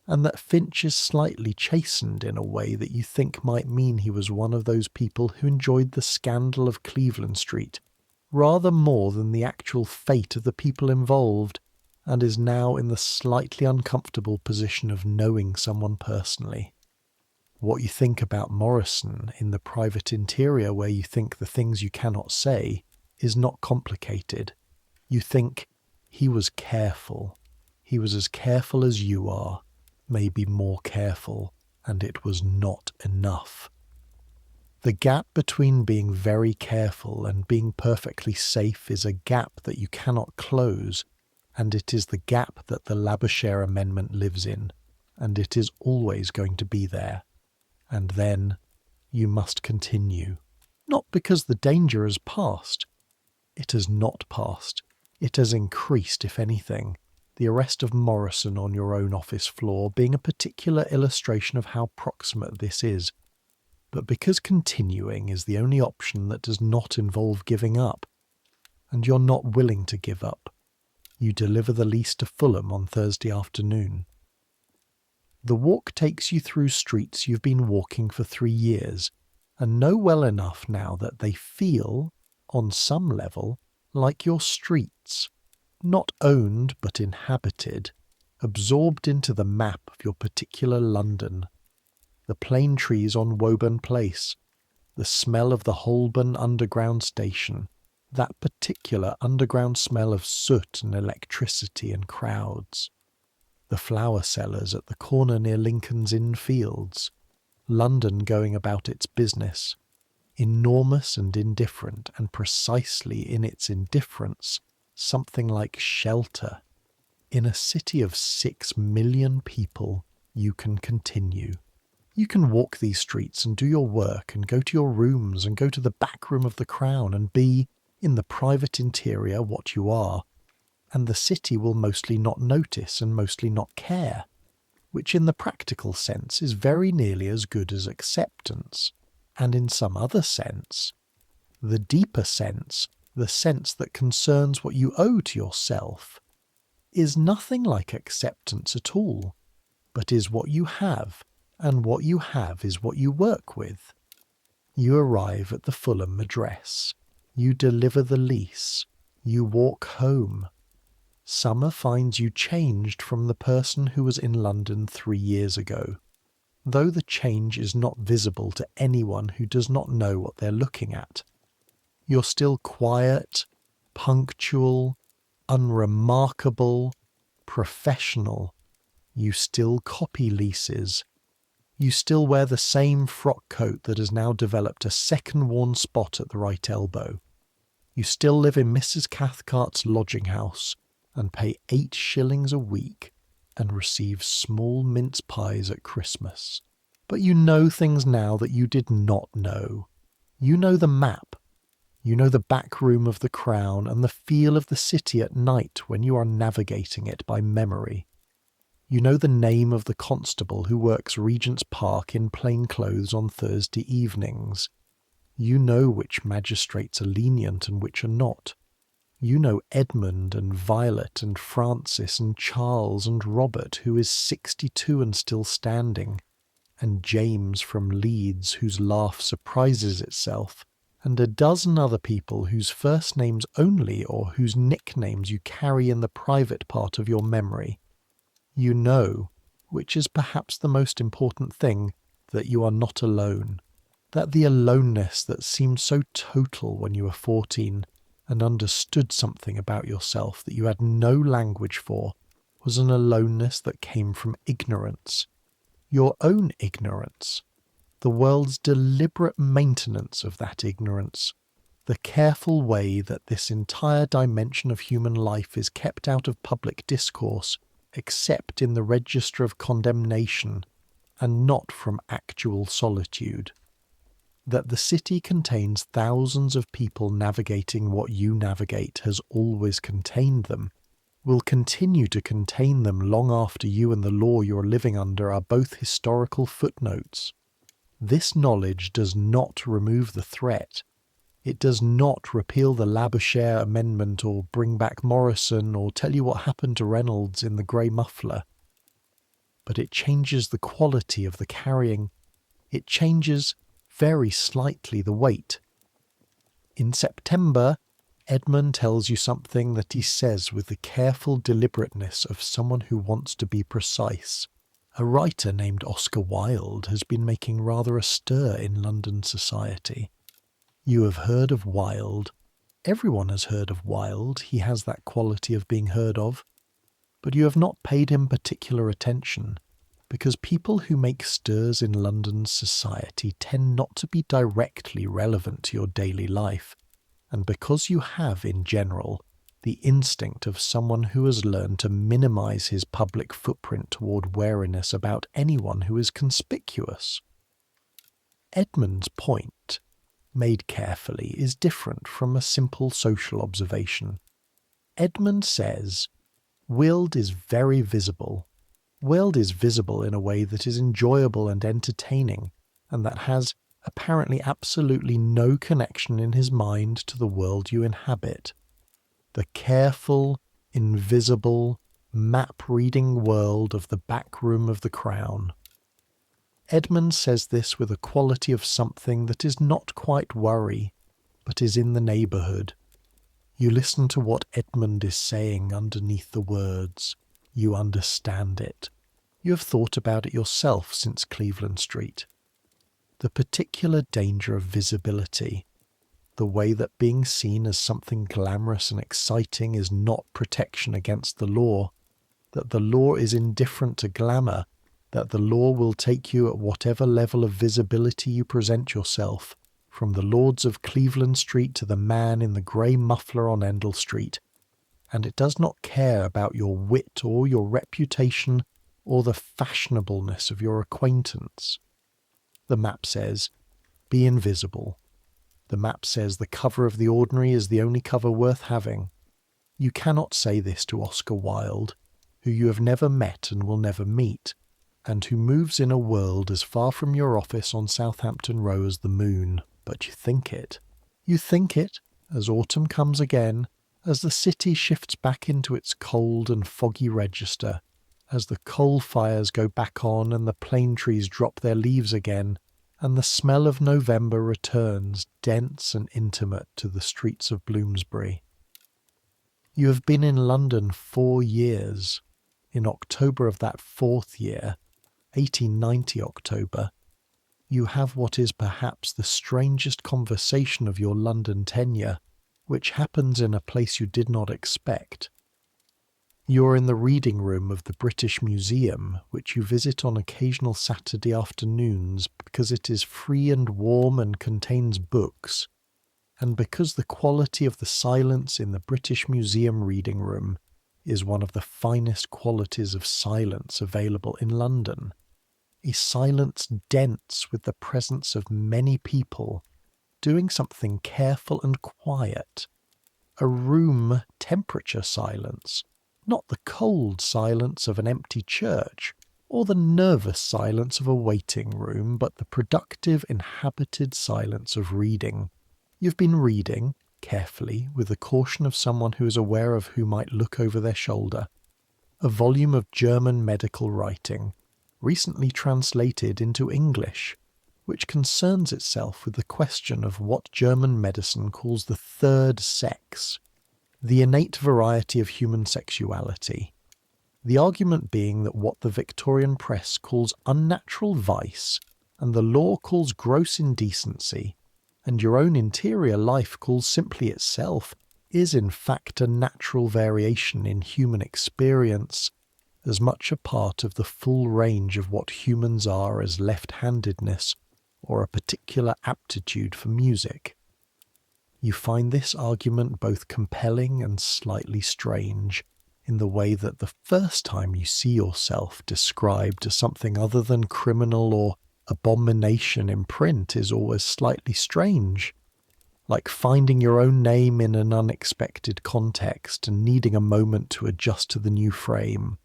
Speaker 1: and that Finch is slightly chastened in a way that you think might mean he was one of those people who enjoyed the scandal of Cleveland Street rather more than the actual fate of the people involved, and is now in the slightly uncomfortable position of knowing someone personally. What you think about Morrison in the private interior where you think the things you cannot say is not complicated. You think, he was careful. He was as careful as you are, maybe more careful, and it was not enough. The gap between being very careful and being perfectly safe is a gap that you cannot close, and it is the gap that the Labouchere Amendment lives in, and it is always going to be there. And then you must continue. Not because the danger has passed. It has not passed. It has increased, if anything, the arrest of Morrison on your own office floor being a particular illustration of how proximate this is. but because continuing is the only option that does not involve giving up, and you're not willing to give up, you deliver the lease to Fulham on Thursday afternoon. The walk takes you through streets you've been walking for 3 years, and know well enough now that they feel, on some level, like your streets, not owned but inhabited, absorbed into the map of your particular London. The plane trees on Woburn Place, the smell of the Holborn Underground Station, that particular underground smell of soot and electricity and crowds. The flower sellers at the corner near Lincoln's Inn Fields, London going about its business, enormous and indifferent, and precisely in its indifference, something like shelter. In a city of 6 million people, you can continue. You can walk these streets and do your work and go to your rooms and go to the back room of the Crown and be, in the private interior, what you are, and the city will mostly not notice and mostly not care, which in the practical sense is very nearly as good as acceptance, and in some other sense, the deeper sense, the sense that concerns what you owe to yourself, is nothing like acceptance at all, but is what you have, and what you have is what you work with. You arrive at the Fulham address. You deliver the lease. You walk home. Summer finds you changed from the person who was in London 3 years ago, though the change is not visible to anyone who does not know what they're looking at. You're still quiet, punctual, unremarkable, professional. You still copy leases. You still wear the same frock coat that has now developed a second worn spot at the right elbow. You still live in Mrs. Cathcart's lodging house and pay 8 shillings a week and receive small mince pies at Christmas. But you know things now that you did not know. You know the map. You know the back room of the Crown and the feel of the city at night when you are navigating it by memory. You know the name of the constable who works Regent's Park in plain clothes on Thursday evenings. You know which magistrates are lenient and which are not. You know Edmund and Violet and Francis and Charles and Robert, who is 62 and still standing, and James from Leeds, whose laugh surprises itself, and a dozen other people whose first names only or whose nicknames you carry in the private part of your memory. You know, which is perhaps the most important thing, that you are not alone, that the aloneness that seemed so total when you were 14 and understood something about yourself that you had no language for was an aloneness that came from ignorance, your own ignorance, the world's deliberate maintenance of that ignorance, the careful way that this entire dimension of human life is kept out of public discourse except in the register of condemnation and not from actual solitude. That the city contains thousands of people navigating what you navigate has always contained them, will continue to contain them long after you and the law you're living under are both historical footnotes. This knowledge does not remove the threat. It does not repeal the Labouchere Amendment or bring back Morrison or tell you what happened to Reynolds in The Grey Muffler. But it changes the quality of the carrying. It changes very slightly the weight. In September, Edmund tells you something that he says with the careful deliberateness of someone who wants to be precise. A writer named Oscar Wilde has been making rather a stir in London society. You have heard of Wilde. Everyone has heard of Wilde. He has that quality of being heard of. But you have not paid him particular attention, because people who make stirs in London's society tend not to be directly relevant to your daily life, and because you have, in general, the instinct of someone who has learned to minimize his public footprint toward wariness about anyone who is conspicuous. Edmund's point, made carefully, is different from a simple social observation. Edmund says, Wilde is very visible. Wilde is visible in a way that is enjoyable and entertaining, and that has apparently absolutely no connection in his mind to the world you inhabit. The careful, invisible, map-reading world of the back room of the Crown. Edmund says this with a quality of something that is not quite worry, but is in the neighbourhood. You listen to what Edmund is saying underneath the words. You understand it. You have thought about it yourself since Cleveland Street. The particular danger of visibility, the way that being seen as something glamorous and exciting is not protection against the law, that the law is indifferent to glamour, that the law will take you at whatever level of visibility you present yourself, from the lords of Cleveland Street to the man in the grey muffler on Endell Street, and it does not care about your wit or your reputation or the fashionableness of your acquaintance. The map says, be invisible. The map says the cover of The Ordinary is the only cover worth having. You cannot say this to Oscar Wilde, who you have never met and will never meet, and who moves in a world as far from your office on Southampton Row as the moon, but you think it. You think it, as autumn comes again, as the city shifts back into its cold and foggy register, as the coal fires go back on and the plane trees drop their leaves again, and the smell of November returns dense and intimate to the streets of Bloomsbury. You have been in London 4 years. In October of that 4th year, 1890 October, you have what is perhaps the strangest conversation of your London tenure, which happens in a place you did not expect. You are in the reading room of the British Museum, which you visit on occasional Saturday afternoons because it is free and warm and contains books, and because the quality of the silence in the British Museum reading room is one of the finest qualities of silence available in London. A silence dense with the presence of many people doing something careful and quiet. A room temperature silence, not the cold silence of an empty church or the nervous silence of a waiting room, but the productive, inhabited silence of reading. You've been reading, carefully, with the caution of someone who is aware of who might look over their shoulder, a volume of German medical writing, recently translated into English, which concerns itself with the question of what German medicine calls the third sex, the innate variety of human sexuality, the argument being that what the Victorian press calls unnatural vice and the law calls gross indecency, and your own interior life calls simply itself, is in fact a natural variation in human experience, as much a part of the full range of what humans are as left-handedness or a particular aptitude for music. You find this argument both compelling and slightly strange, in the way that the first time you see yourself described as something other than criminal or abomination in print is always slightly strange, like finding your own name in an unexpected context and needing a moment to adjust to the new frame.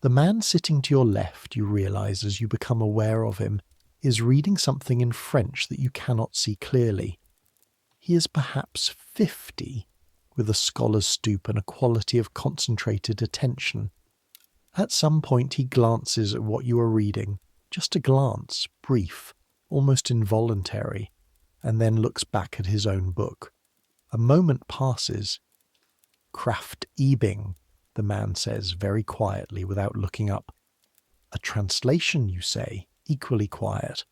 Speaker 1: The man sitting to your left, you realise as you become aware of him, is reading something in French that you cannot see clearly. He is perhaps 50, with a scholar's stoop and a quality of concentrated attention. At some point he glances at what you are reading, just a glance, brief, almost involuntary, and then looks back at his own book. A moment passes. Kraft Ebing, the man says very quietly without looking up. A translation, you say, equally quiet.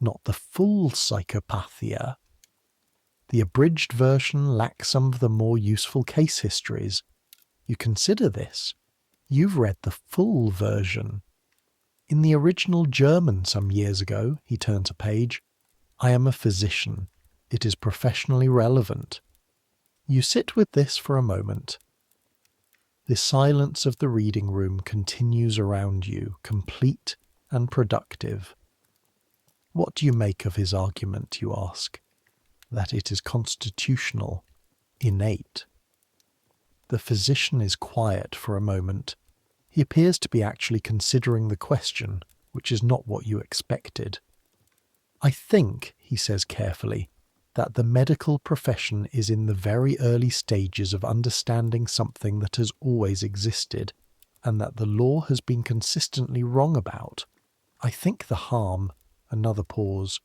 Speaker 1: Not the full Psychopathia. The abridged version lacks some of the more useful case histories. You consider this. You've read the full version. In the original German some years ago, he turns a page. I am a physician. It is professionally relevant. You sit with this for a moment. The silence of the reading room continues around you, complete and productive. What do you make of his argument, you ask? That it is constitutional, innate. The physician is quiet for a moment. He appears to be actually considering the question, which is not what you expected. I think, he says carefully, that the medical profession is in the very early stages of understanding something that has always existed, and that the law has been consistently wrong about. I think the harm, another pause,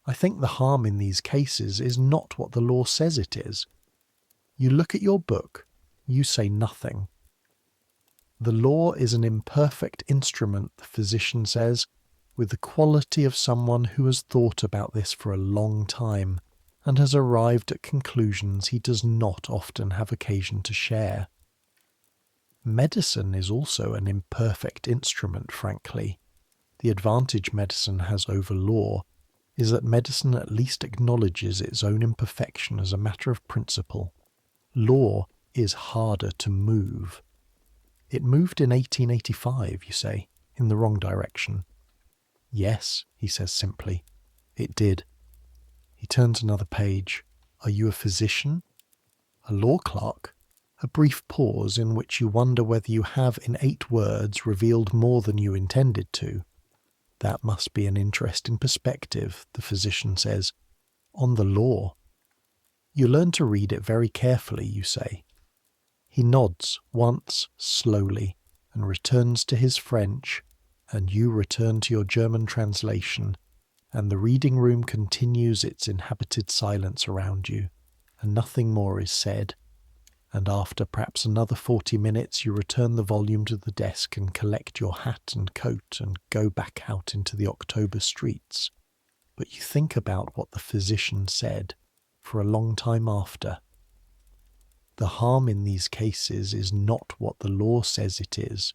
Speaker 1: I think the harm in these cases is not what the law says it is. You look at your book, you say nothing. The law is an imperfect instrument, the physician says, with the quality of someone who has thought about this for a long time and has arrived at conclusions he does not often have occasion to share. Medicine is also an imperfect instrument, frankly. The advantage medicine has over law is that medicine at least acknowledges its own imperfection as a matter of principle. Law is harder to move. It moved in 1885, you say, in the wrong direction. Yes, he says simply, it did. He turns another page. Are you a physician? A law clerk? A brief pause in which you wonder whether you have in 8 words revealed more than you intended to. That must be an interesting perspective, the physician says, on the law. You learn to read it very carefully, you say. He nods once, slowly, and returns to his French, and you return to your German translation, and the reading room continues its inhabited silence around you, and nothing more is said. And after perhaps another 40 minutes you return the volume to the desk and collect your hat and coat and go back out into the October streets. But you think about what the physician said for a long time after. The harm in these cases is not what the law says it is.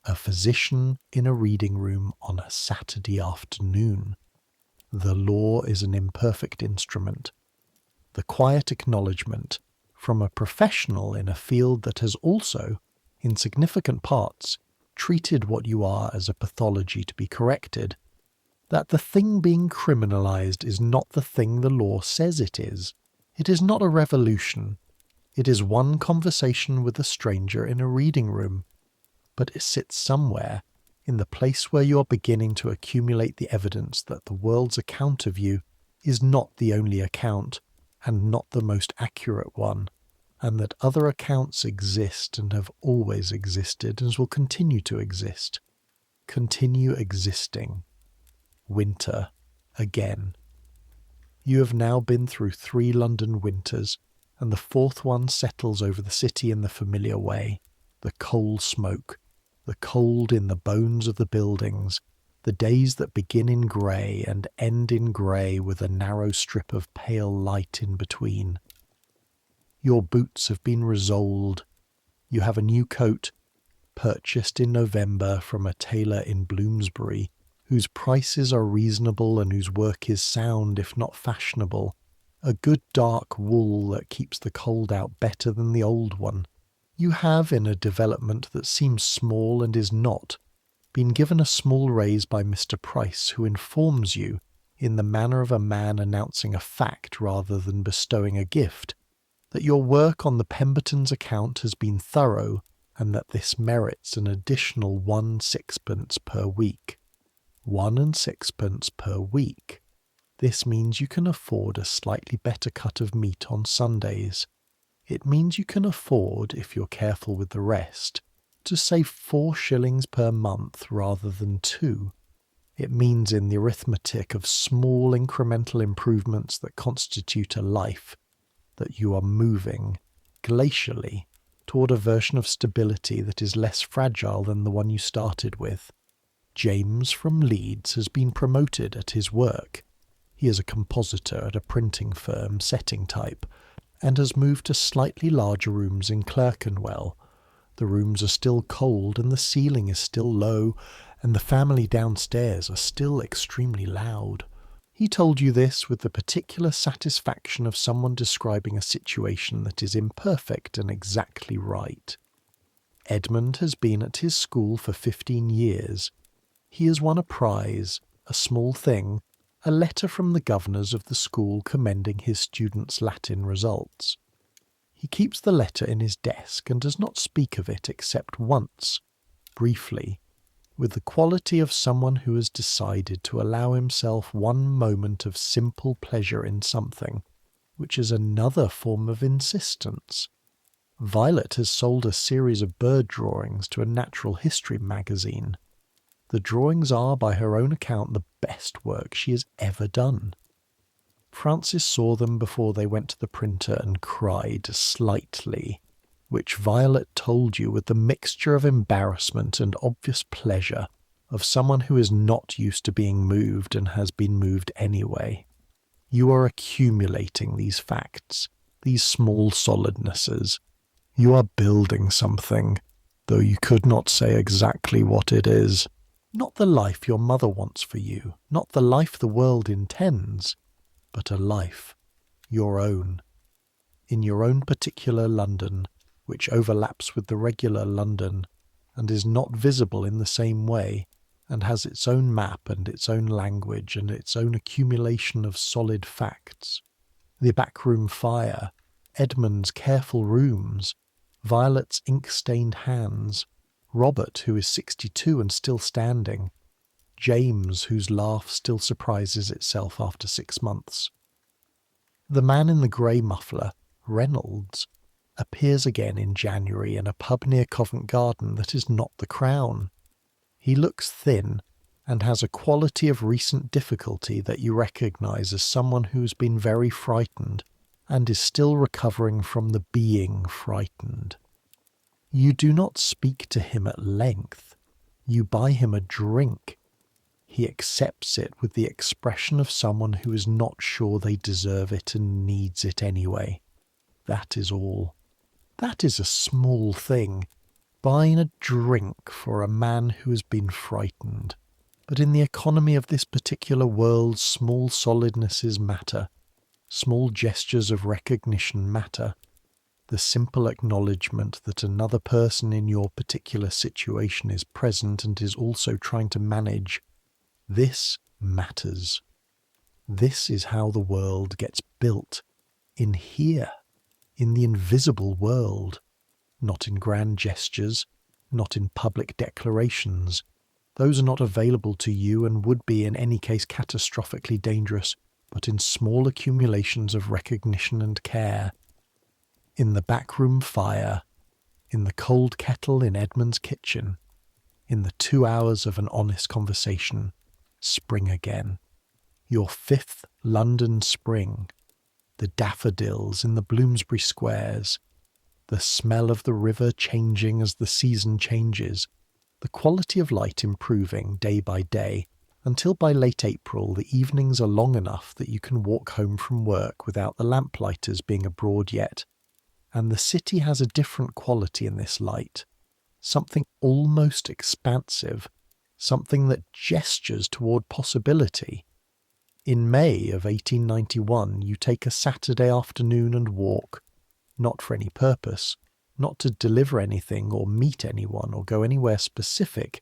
Speaker 1: A physician in a reading room on a Saturday afternoon. The law is an imperfect instrument. The quiet acknowledgement from a professional in a field that has also, in significant parts, treated what you are as a pathology to be corrected, that the thing being criminalized is not the thing the law says it is. It is not a revolution. It is one conversation with a stranger in a reading room, but it sits somewhere in the place where you are beginning to accumulate the evidence that the world's account of you is not the only account and not the most accurate one, and that other accounts exist and have always existed and will continue to exist. Continue existing. Winter again. You have now been through 3 London winters, and the 4th one settles over the city in the familiar way. The coal smoke, the cold in the bones of the buildings, the days that begin in grey and end in grey with a narrow strip of pale light in between. Your boots have been resoled. You have a new coat, purchased in November from a tailor in Bloomsbury, whose prices are reasonable and whose work is sound if not fashionable, a good dark wool that keeps the cold out better than the old one. You have, in a development that seems small and is not, been given a small raise by Mr. Price, who informs you, in the manner of a man announcing a fact rather than bestowing a gift, that your work on the Pemberton's account has been thorough and that this merits an additional 1 6p. per week. 1 6p. per week. This means you can afford a slightly better cut of meat on Sundays. It means you can afford, if you're careful with the rest, to save 4 shillings per month rather than 2. It means in the arithmetic of small incremental improvements that constitute a life, that you are moving, glacially, toward a version of stability that is less fragile than the one you started with. James from Leeds has been promoted at his work. He is a compositor at a printing firm, setting type, and has moved to slightly larger rooms in Clerkenwell. The rooms are still cold and the ceiling is still low, and the family downstairs are still extremely loud. He told you this with the particular satisfaction of someone describing a situation that is imperfect and exactly right. Edmund has been at his school for 15 years. He has won a prize, a small thing, a letter from the governors of the school commending his students' Latin results. He keeps the letter in his desk and does not speak of it except once, briefly. with the quality of someone who has decided to allow himself one moment of simple pleasure in something, which is another form of insistence. Violet has sold a series of bird drawings to a natural history magazine. The drawings are, by her own account, the best work she has ever done. Frances saw them before they went to the printer and cried slightly, which Violet told you with the mixture of embarrassment and obvious pleasure of someone who is not used to being moved and has been moved anyway. You are accumulating these facts, these small solidnesses. You are building something, though you could not say exactly what it is. Not the life your mother wants for you, not the life the world intends, but a life, your own, in your own particular London, which overlaps with the regular London, and is not visible in the same way, and has its own map and its own language and its own accumulation of solid facts. The backroom fire, Edmund's careful rooms, Violet's ink-stained hands, Robert, who is 62 and still standing, James, whose laugh still surprises itself after 6 months. The man in the grey muffler, Reynolds, appears again in January in a pub near Covent Garden that is not the Crown. He looks thin and has a quality of recent difficulty that you recognise as someone who's been very frightened and is still recovering from the being frightened. You do not speak to him at length. You buy him a drink. He accepts it with the expression of someone who is not sure they deserve it and needs it anyway. That is all. That is a small thing. Buying a drink for a man who has been frightened. But in the economy of this particular world, small solidnesses matter. Small gestures of recognition matter. The simple acknowledgement that another person in your particular situation is present and is also trying to manage. This matters. This is how the world gets built. In here. In the invisible world. Not in grand gestures. Not in public declarations. Those are not available to you and would be in any case catastrophically dangerous, but in small accumulations of recognition and care. In the backroom fire, in the cold kettle in Edmund's kitchen, in the 2 hours of an honest conversation, spring again. Your 5th London spring, the daffodils in the Bloomsbury squares, the smell of the river changing as the season changes, the quality of light improving day by day, until by late April the evenings are long enough that you can walk home from work without the lamplighters being abroad yet. And the city has a different quality in this light, something almost expansive, something that gestures toward possibility. In May of 1891 you take a Saturday afternoon and walk, not for any purpose, not to deliver anything or meet anyone or go anywhere specific,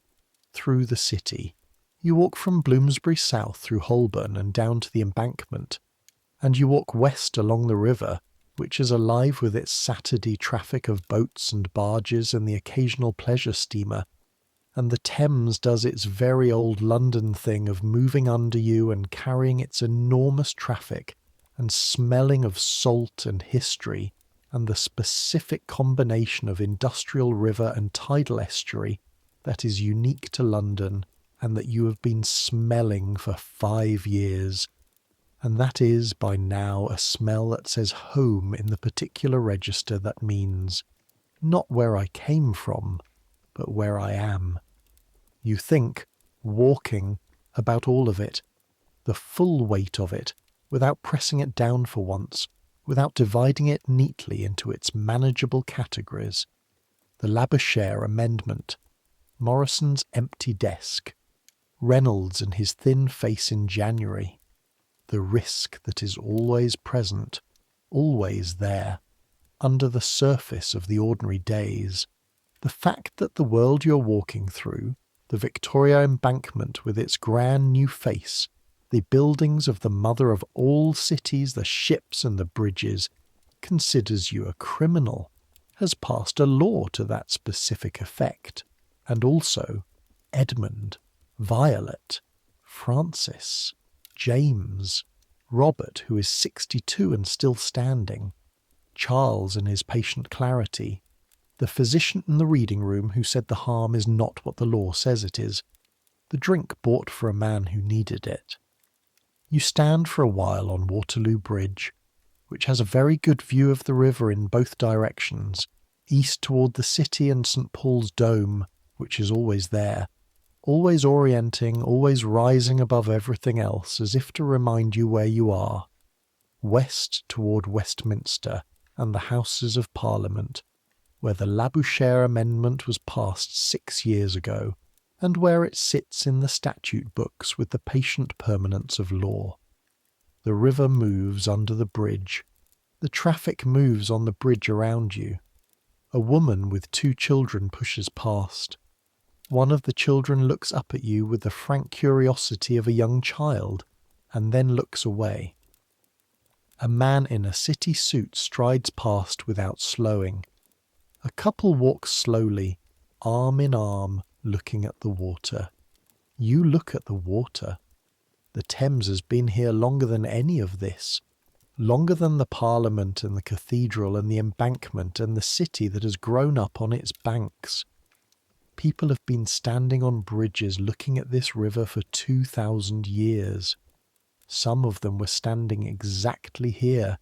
Speaker 1: through the city. You walk from Bloomsbury south through Holborn and down to the Embankment, and you walk west along the river, which is alive with its Saturday traffic of boats and barges and the occasional pleasure steamer, and the Thames does its very old London thing of moving under you and carrying its enormous traffic and smelling of salt and history and the specific combination of industrial river and tidal estuary that is unique to London and that you have been smelling for 5 years. And that is, by now, a smell that says home in the particular register that means not where I came from, but where I am. You think, walking, about all of it, the full weight of it, without pressing it down for once, without dividing it neatly into its manageable categories. The Labouchere Amendment, Morrison's empty desk, Reynolds and his thin face in January, the risk that is always present, always there, under the surface of the ordinary days, the fact that the world you're walking through, the Victorian Embankment with its grand new face, the buildings of the mother of all cities, the ships and the bridges, considers you a criminal, has passed a law to that specific effect, and also Edmund, Violet, Francis, James, Robert, who is 62 and still standing, Charles in his patient clarity, the physician in the reading room who said the harm is not what the law says it is, the drink bought for a man who needed it. You stand for a while on Waterloo Bridge, which has a very good view of the river in both directions, east toward the city and St. Paul's Dome, which is always there, always orienting, always rising above everything else, as if to remind you where you are, west toward Westminster and the Houses of Parliament, where the Labouchere Amendment was passed 6 years ago, and where it sits in the statute books with the patient permanence of law. The river moves under the bridge. The traffic moves on the bridge around you. A woman with 2 children pushes past. One of the children looks up at you with the frank curiosity of a young child, and then looks away. A man in a city suit strides past without slowing. A couple walks slowly, arm in arm, looking at the water. You look at the water. The Thames has been here longer than any of this, longer than the Parliament and the Cathedral and the Embankment and the city that has grown up on its banks. People have been standing on bridges looking at this river for 2,000 years. Some of them were standing exactly here,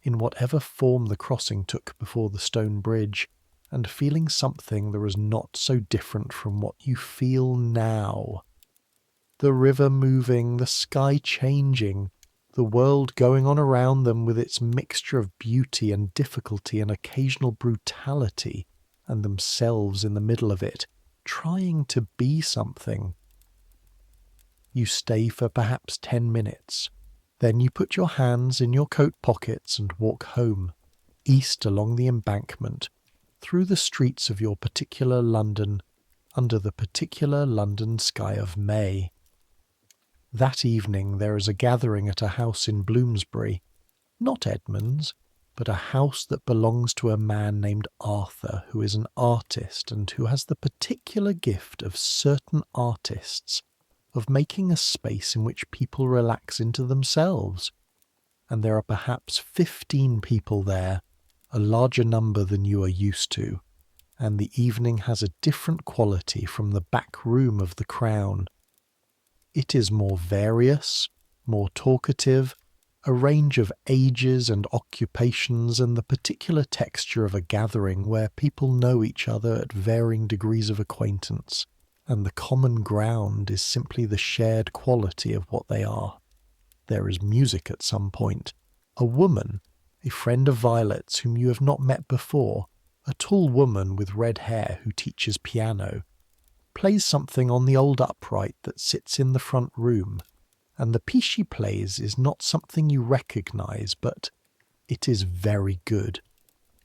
Speaker 1: in whatever form the crossing took before the stone bridge, and feeling something that was not so different from what you feel now. The river moving, the sky changing, the world going on around them with its mixture of beauty and difficulty and occasional brutality, and themselves in the middle of it, trying to be something. You stay for perhaps 10 minutes. Then you put your hands in your coat pockets and walk home, east along the embankment, through the streets of your particular London, under the particular London sky of May. That evening there is a gathering at a house in Bloomsbury, not Edmund's, but a house that belongs to a man named Arthur, who is an artist and who has the particular gift of certain artists of making a space in which people relax into themselves. And there are perhaps 15 people there, a larger number than you are used to, and the evening has a different quality from the back room of the Crown. It is more various, more talkative, a range of ages and occupations and the particular texture of a gathering where people know each other at varying degrees of acquaintance, and the common ground is simply the shared quality of what they are. There is music at some point. A woman, a friend of Violet's whom you have not met before, a tall woman with red hair who teaches piano, plays something on the old upright that sits in the front room, and the piece she plays is not something you recognize, but it is very good,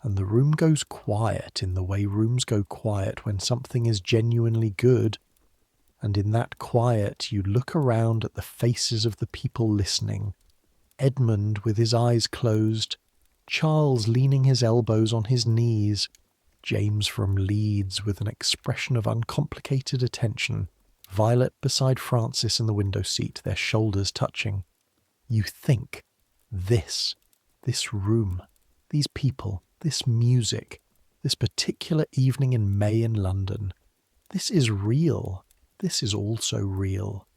Speaker 1: and the room goes quiet in the way rooms go quiet when something is genuinely good, and in that quiet you look around at the faces of the people listening, Edmund with his eyes closed, Charles leaning his elbows on his knees, James from Leeds with an expression of uncomplicated attention, Violet beside Francis in the window seat, their shoulders touching. You think, this room, these people, this music, this particular evening in May in London, this is real, this is also real.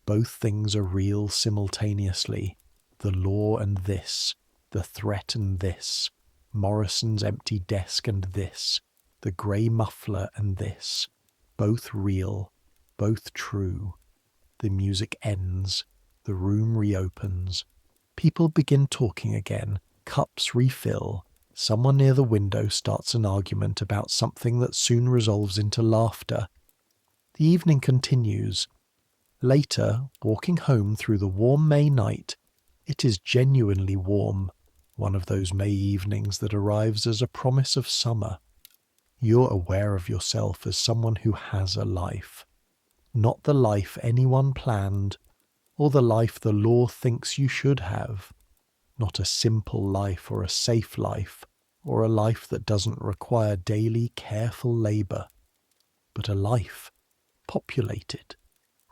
Speaker 1: Both things are real simultaneously, the law and this, the threat and this, Morrison's empty desk and this, the grey muffler and this, both real, both true. The music ends, the room reopens. People begin talking again, cups refill. Someone near the window starts an argument about something that soon resolves into laughter. The evening continues. Later, walking home through the warm May night, it is genuinely warm, one of those May evenings that arrives as a promise of summer. You're aware of yourself as someone who has a life. Not the life anyone planned, or the life the law thinks you should have. Not a simple life or a safe life, or a life that doesn't require daily careful labour, but a life populated,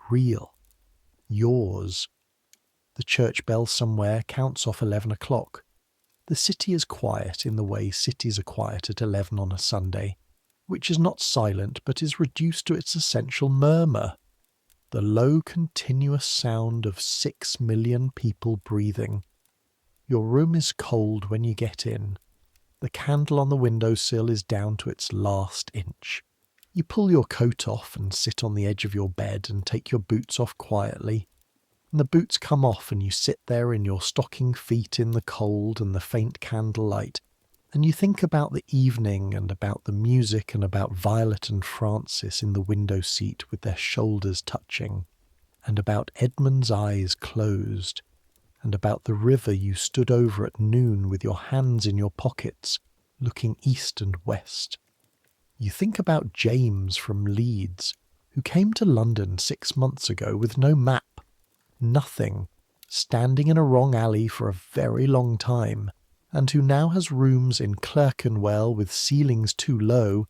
Speaker 1: real, yours. The church bell somewhere counts off 11 o'clock. The city is quiet in the way cities are quiet at 11 on a Sunday, which is not silent but is reduced to its essential murmur, the low continuous sound of 6 million people breathing. Your room is cold when you get in. The candle on the windowsill is down to its last inch. You pull your coat off and sit on the edge of your bed and take your boots off quietly. And the boots come off and you sit there in your stocking feet in the cold and the faint candlelight, and you think about the evening and about the music and about Violet and Francis in the window seat with their shoulders touching, and about Edmund's eyes closed, and about the river you stood over at noon with your hands in your pockets, looking east and west. You think about James from Leeds, who came to London 6 months ago with no map, nothing, standing in a wrong alley for a very long time, and who now has rooms in Clerkenwell with ceilings too low,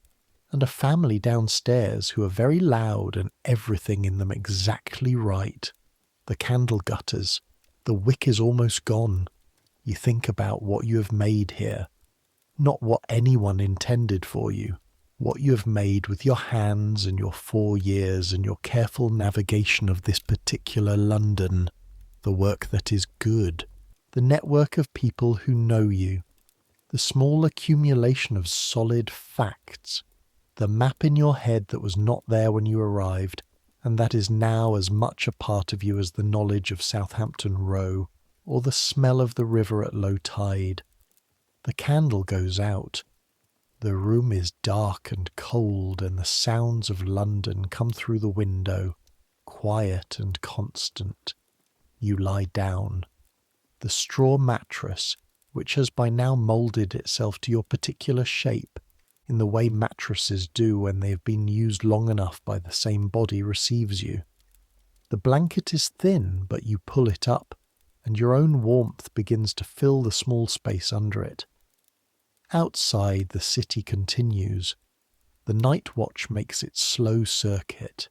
Speaker 1: and a family downstairs who are very loud and everything in them exactly right. The candle gutters, the wick is almost gone. You think about what you have made here, not what anyone intended for you, what you have made with your hands and your 4 years and your careful navigation of this particular London, the work that is good, the network of people who know you, the small accumulation of solid facts, the map in your head that was not there when you arrived, and that is now as much a part of you as the knowledge of Southampton Row, or the smell of the river at low tide. The candle goes out. The room is dark and cold, and the sounds of London come through the window, quiet and constant. You lie down. The straw mattress, which has by now moulded itself to your particular shape, in the way mattresses do when they have been used long enough by the same body, receives you. The blanket is thin, but you pull it up, and your own warmth begins to fill the small space under it. Outside, the city continues. The night watch makes its slow circuit.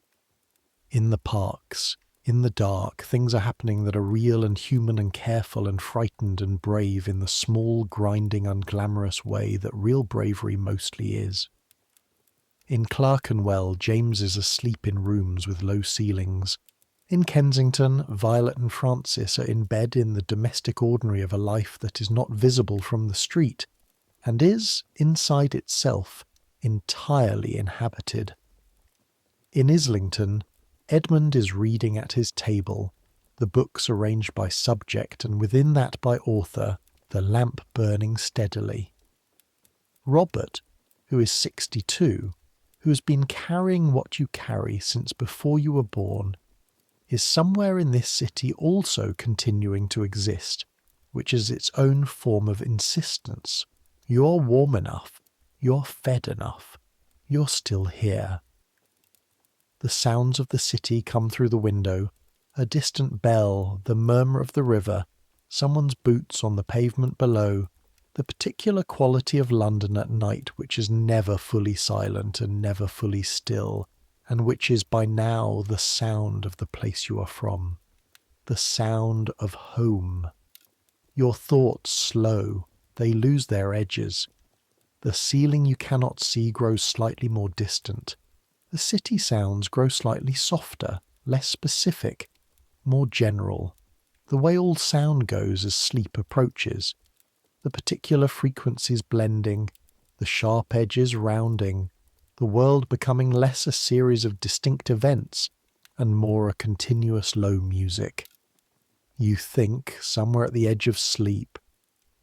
Speaker 1: In the parks, in the dark, things are happening that are real and human and careful and frightened and brave in the small, grinding, unglamorous way that real bravery mostly is. In Clerkenwell, James is asleep in rooms with low ceilings. In Kensington, Violet and Francis are in bed in the domestic ordinary of a life that is not visible from the street, and is, inside itself, entirely inhabited. In Islington, Edmund is reading at his table, the books arranged by subject and within that by author, the lamp burning steadily. Robert, who is 62, who has been carrying what you carry since before you were born, is somewhere in this city also continuing to exist, which is its own form of insistence. You're warm enough, you're fed enough, you're still here. The sounds of the city come through the window, a distant bell, the murmur of the river, someone's boots on the pavement below, the particular quality of London at night which is never fully silent and never fully still, and which is by now the sound of the place you are from, the sound of home. Your thoughts slow, they lose their edges. The ceiling you cannot see grows slightly more distant. The city sounds grow slightly softer, less specific, more general, the way all sound goes as sleep approaches, the particular frequencies blending, the sharp edges rounding, the world becoming less a series of distinct events and more a continuous low music. You think, somewhere at the edge of sleep,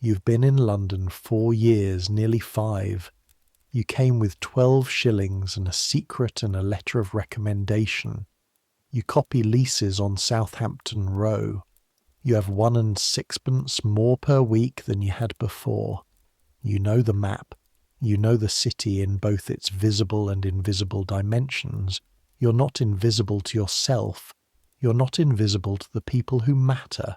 Speaker 1: you've been in London 4 years, nearly 5. You came with 12 shillings and a secret and a letter of recommendation. You copy leases on Southampton Row. You have 1 6 more per week than you had before. You know the map. You know the city in both its visible and invisible dimensions. You're not invisible to yourself. You're not invisible to the people who matter.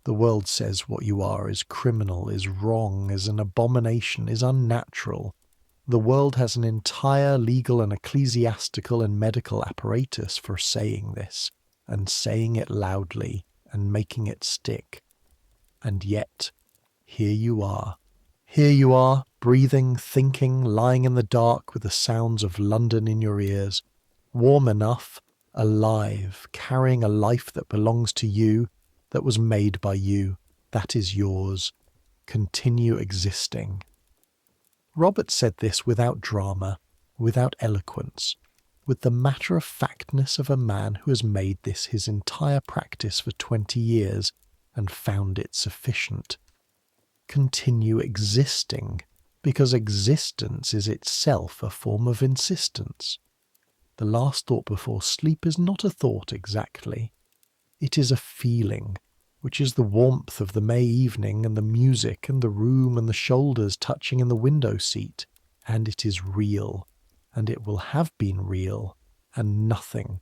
Speaker 1: The world says what you are is criminal, is wrong, is an abomination, is unnatural. The world has an entire legal and ecclesiastical and medical apparatus for saying this, and saying it loudly, and making it stick. And yet, here you are. Here you are, breathing, thinking, lying in the dark with the sounds of London in your ears, warm enough, alive, carrying a life that belongs to you, that was made by you, that is yours. Continue existing. Robert said this without drama, without eloquence, with the matter-of-factness of a man who has made this his entire practice for 20 years and found it sufficient. Continue existing, because existence is itself a form of insistence. The last thought before sleep is not a thought exactly. It is a feeling, which is the warmth of the May evening and the music and the room and the shoulders touching in the window seat, and it is real, and it will have been real, and nothing.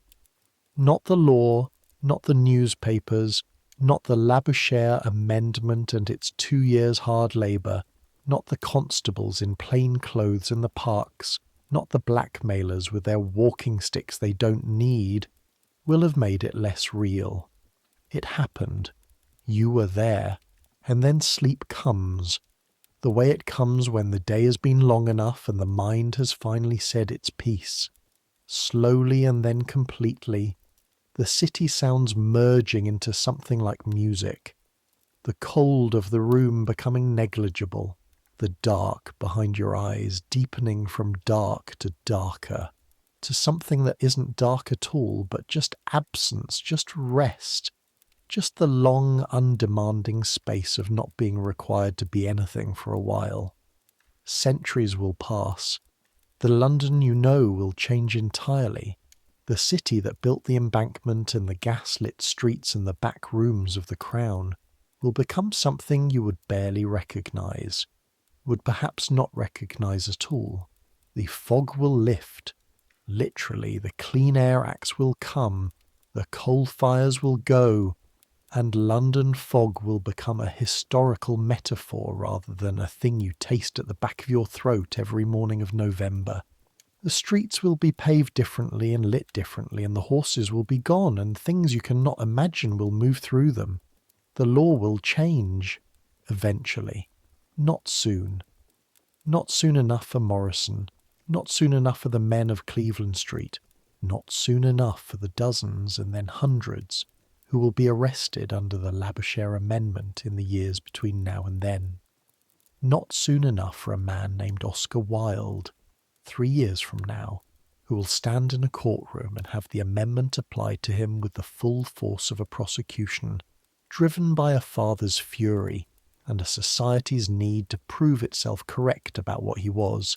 Speaker 1: Not the law, not the newspapers, not the Labouchere Amendment and its 2 years' hard labour, not the constables in plain clothes in the parks, not the blackmailers with their walking sticks they don't need, will have made it less real. It happened. You were there. And then sleep comes, the way it comes when the day has been long enough and the mind has finally said its piece. Slowly and then completely, the city sounds merging into something like music, the cold of the room becoming negligible, the dark behind your eyes deepening from dark to darker, to something that isn't dark at all, but just absence, just rest, just the long, undemanding space of not being required to be anything for a while. Centuries will pass. The London you know will change entirely. The city that built the embankment and the gas-lit streets and the back rooms of the Crown will become something you would barely recognise, would perhaps not recognise at all. The fog will lift. Literally, the Clean Air Acts will come, the coal fires will go, and London fog will become a historical metaphor rather than a thing you taste at the back of your throat every morning of November. The streets will be paved differently and lit differently, and the horses will be gone, and things you cannot imagine will move through them. The law will change, eventually. Not soon. Not soon enough for Morrison. Not soon enough for the men of Cleveland Street. Not soon enough for the dozens and then hundreds who will be arrested under the Labouchere Amendment in the years between now and then. Not soon enough for a man named Oscar Wilde, 3 years from now, who will stand in a courtroom and have the amendment applied to him with the full force of a prosecution, driven by a father's fury and a society's need to prove itself correct about what he was,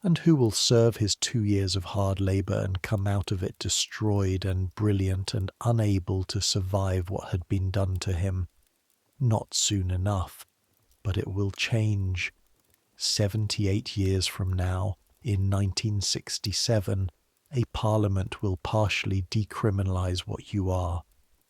Speaker 1: and who will serve his 2 years of hard labour and come out of it destroyed and brilliant and unable to survive what had been done to him. Not soon enough, but it will change. 78 years from now, in 1967, a parliament will partially decriminalise what you are.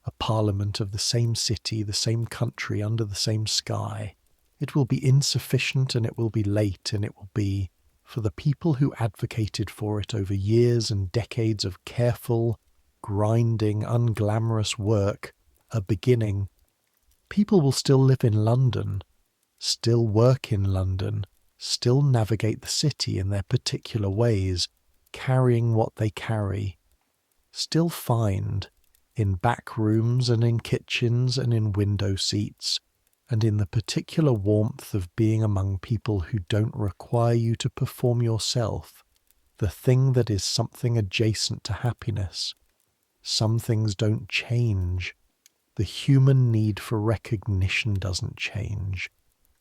Speaker 1: A parliament of the same city, the same country, under the same sky. It will be insufficient and it will be late and it will be, for the people who advocated for it over years and decades of careful, grinding, unglamorous work, a beginning. People will still live in London, still work in London, still navigate the city in their particular ways, carrying what they carry, still find, in back rooms and in kitchens and in window seats, and in the particular warmth of being among people who don't require you to perform yourself, the thing that is something adjacent to happiness. Some things don't change. The human need for recognition doesn't change.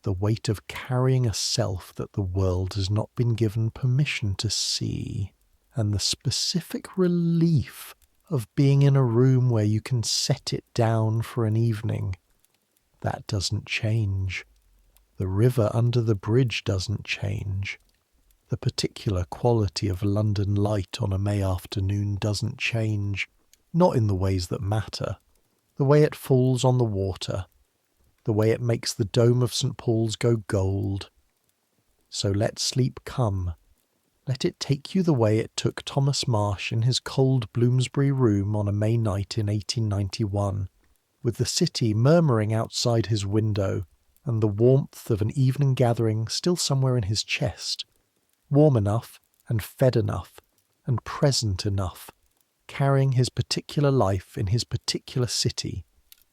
Speaker 1: The weight of carrying a self that the world has not been given permission to see, and the specific relief of being in a room where you can set it down for an evening, that doesn't change. The river under the bridge doesn't change. The particular quality of London light on a May afternoon doesn't change, not in the ways that matter. The way it falls on the water, the way it makes the dome of St. Paul's go gold. So let sleep come, Let it take you the way it took Thomas Marsh in his cold Bloomsbury room on a May night in 1891, with the city murmuring outside his window and the warmth of an evening gathering still somewhere in his chest, warm enough and fed enough and present enough, carrying his particular life in his particular city,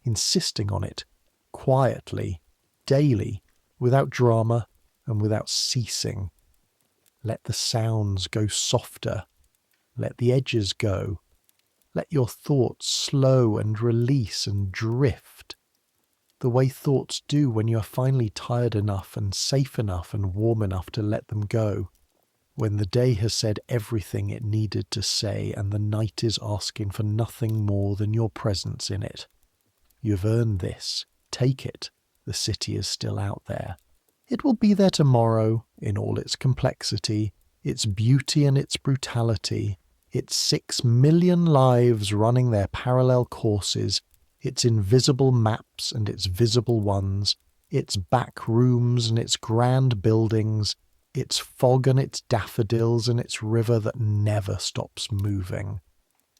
Speaker 1: insisting on it, quietly, daily, without drama and without ceasing. Let the sounds go softer. Let the edges go. Let your thoughts slow and release and drift, the way thoughts do when you are finally tired enough and safe enough and warm enough to let them go, when the day has said everything it needed to say and the night is asking for nothing more than your presence in it. You've earned this. Take it. The city is still out there. It will be there tomorrow in all its complexity, its beauty and its brutality, its 6 million lives running their parallel courses, its invisible maps and its visible ones, its back rooms and its grand buildings, its fog and its daffodils and its river that never stops moving.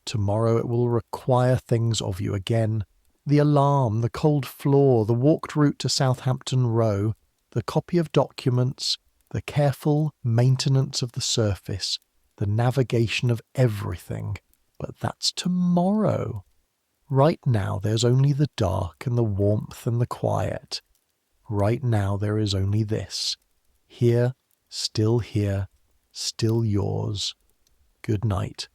Speaker 1: Tomorrow it will require things of you again. The alarm, the cold floor, the walked route to Southampton Row, the copy of documents, the careful maintenance of the surface, the navigation of everything. But that's tomorrow. Right now there's only the dark and the warmth and the quiet. Right now there is only this. Here, still yours. Good night.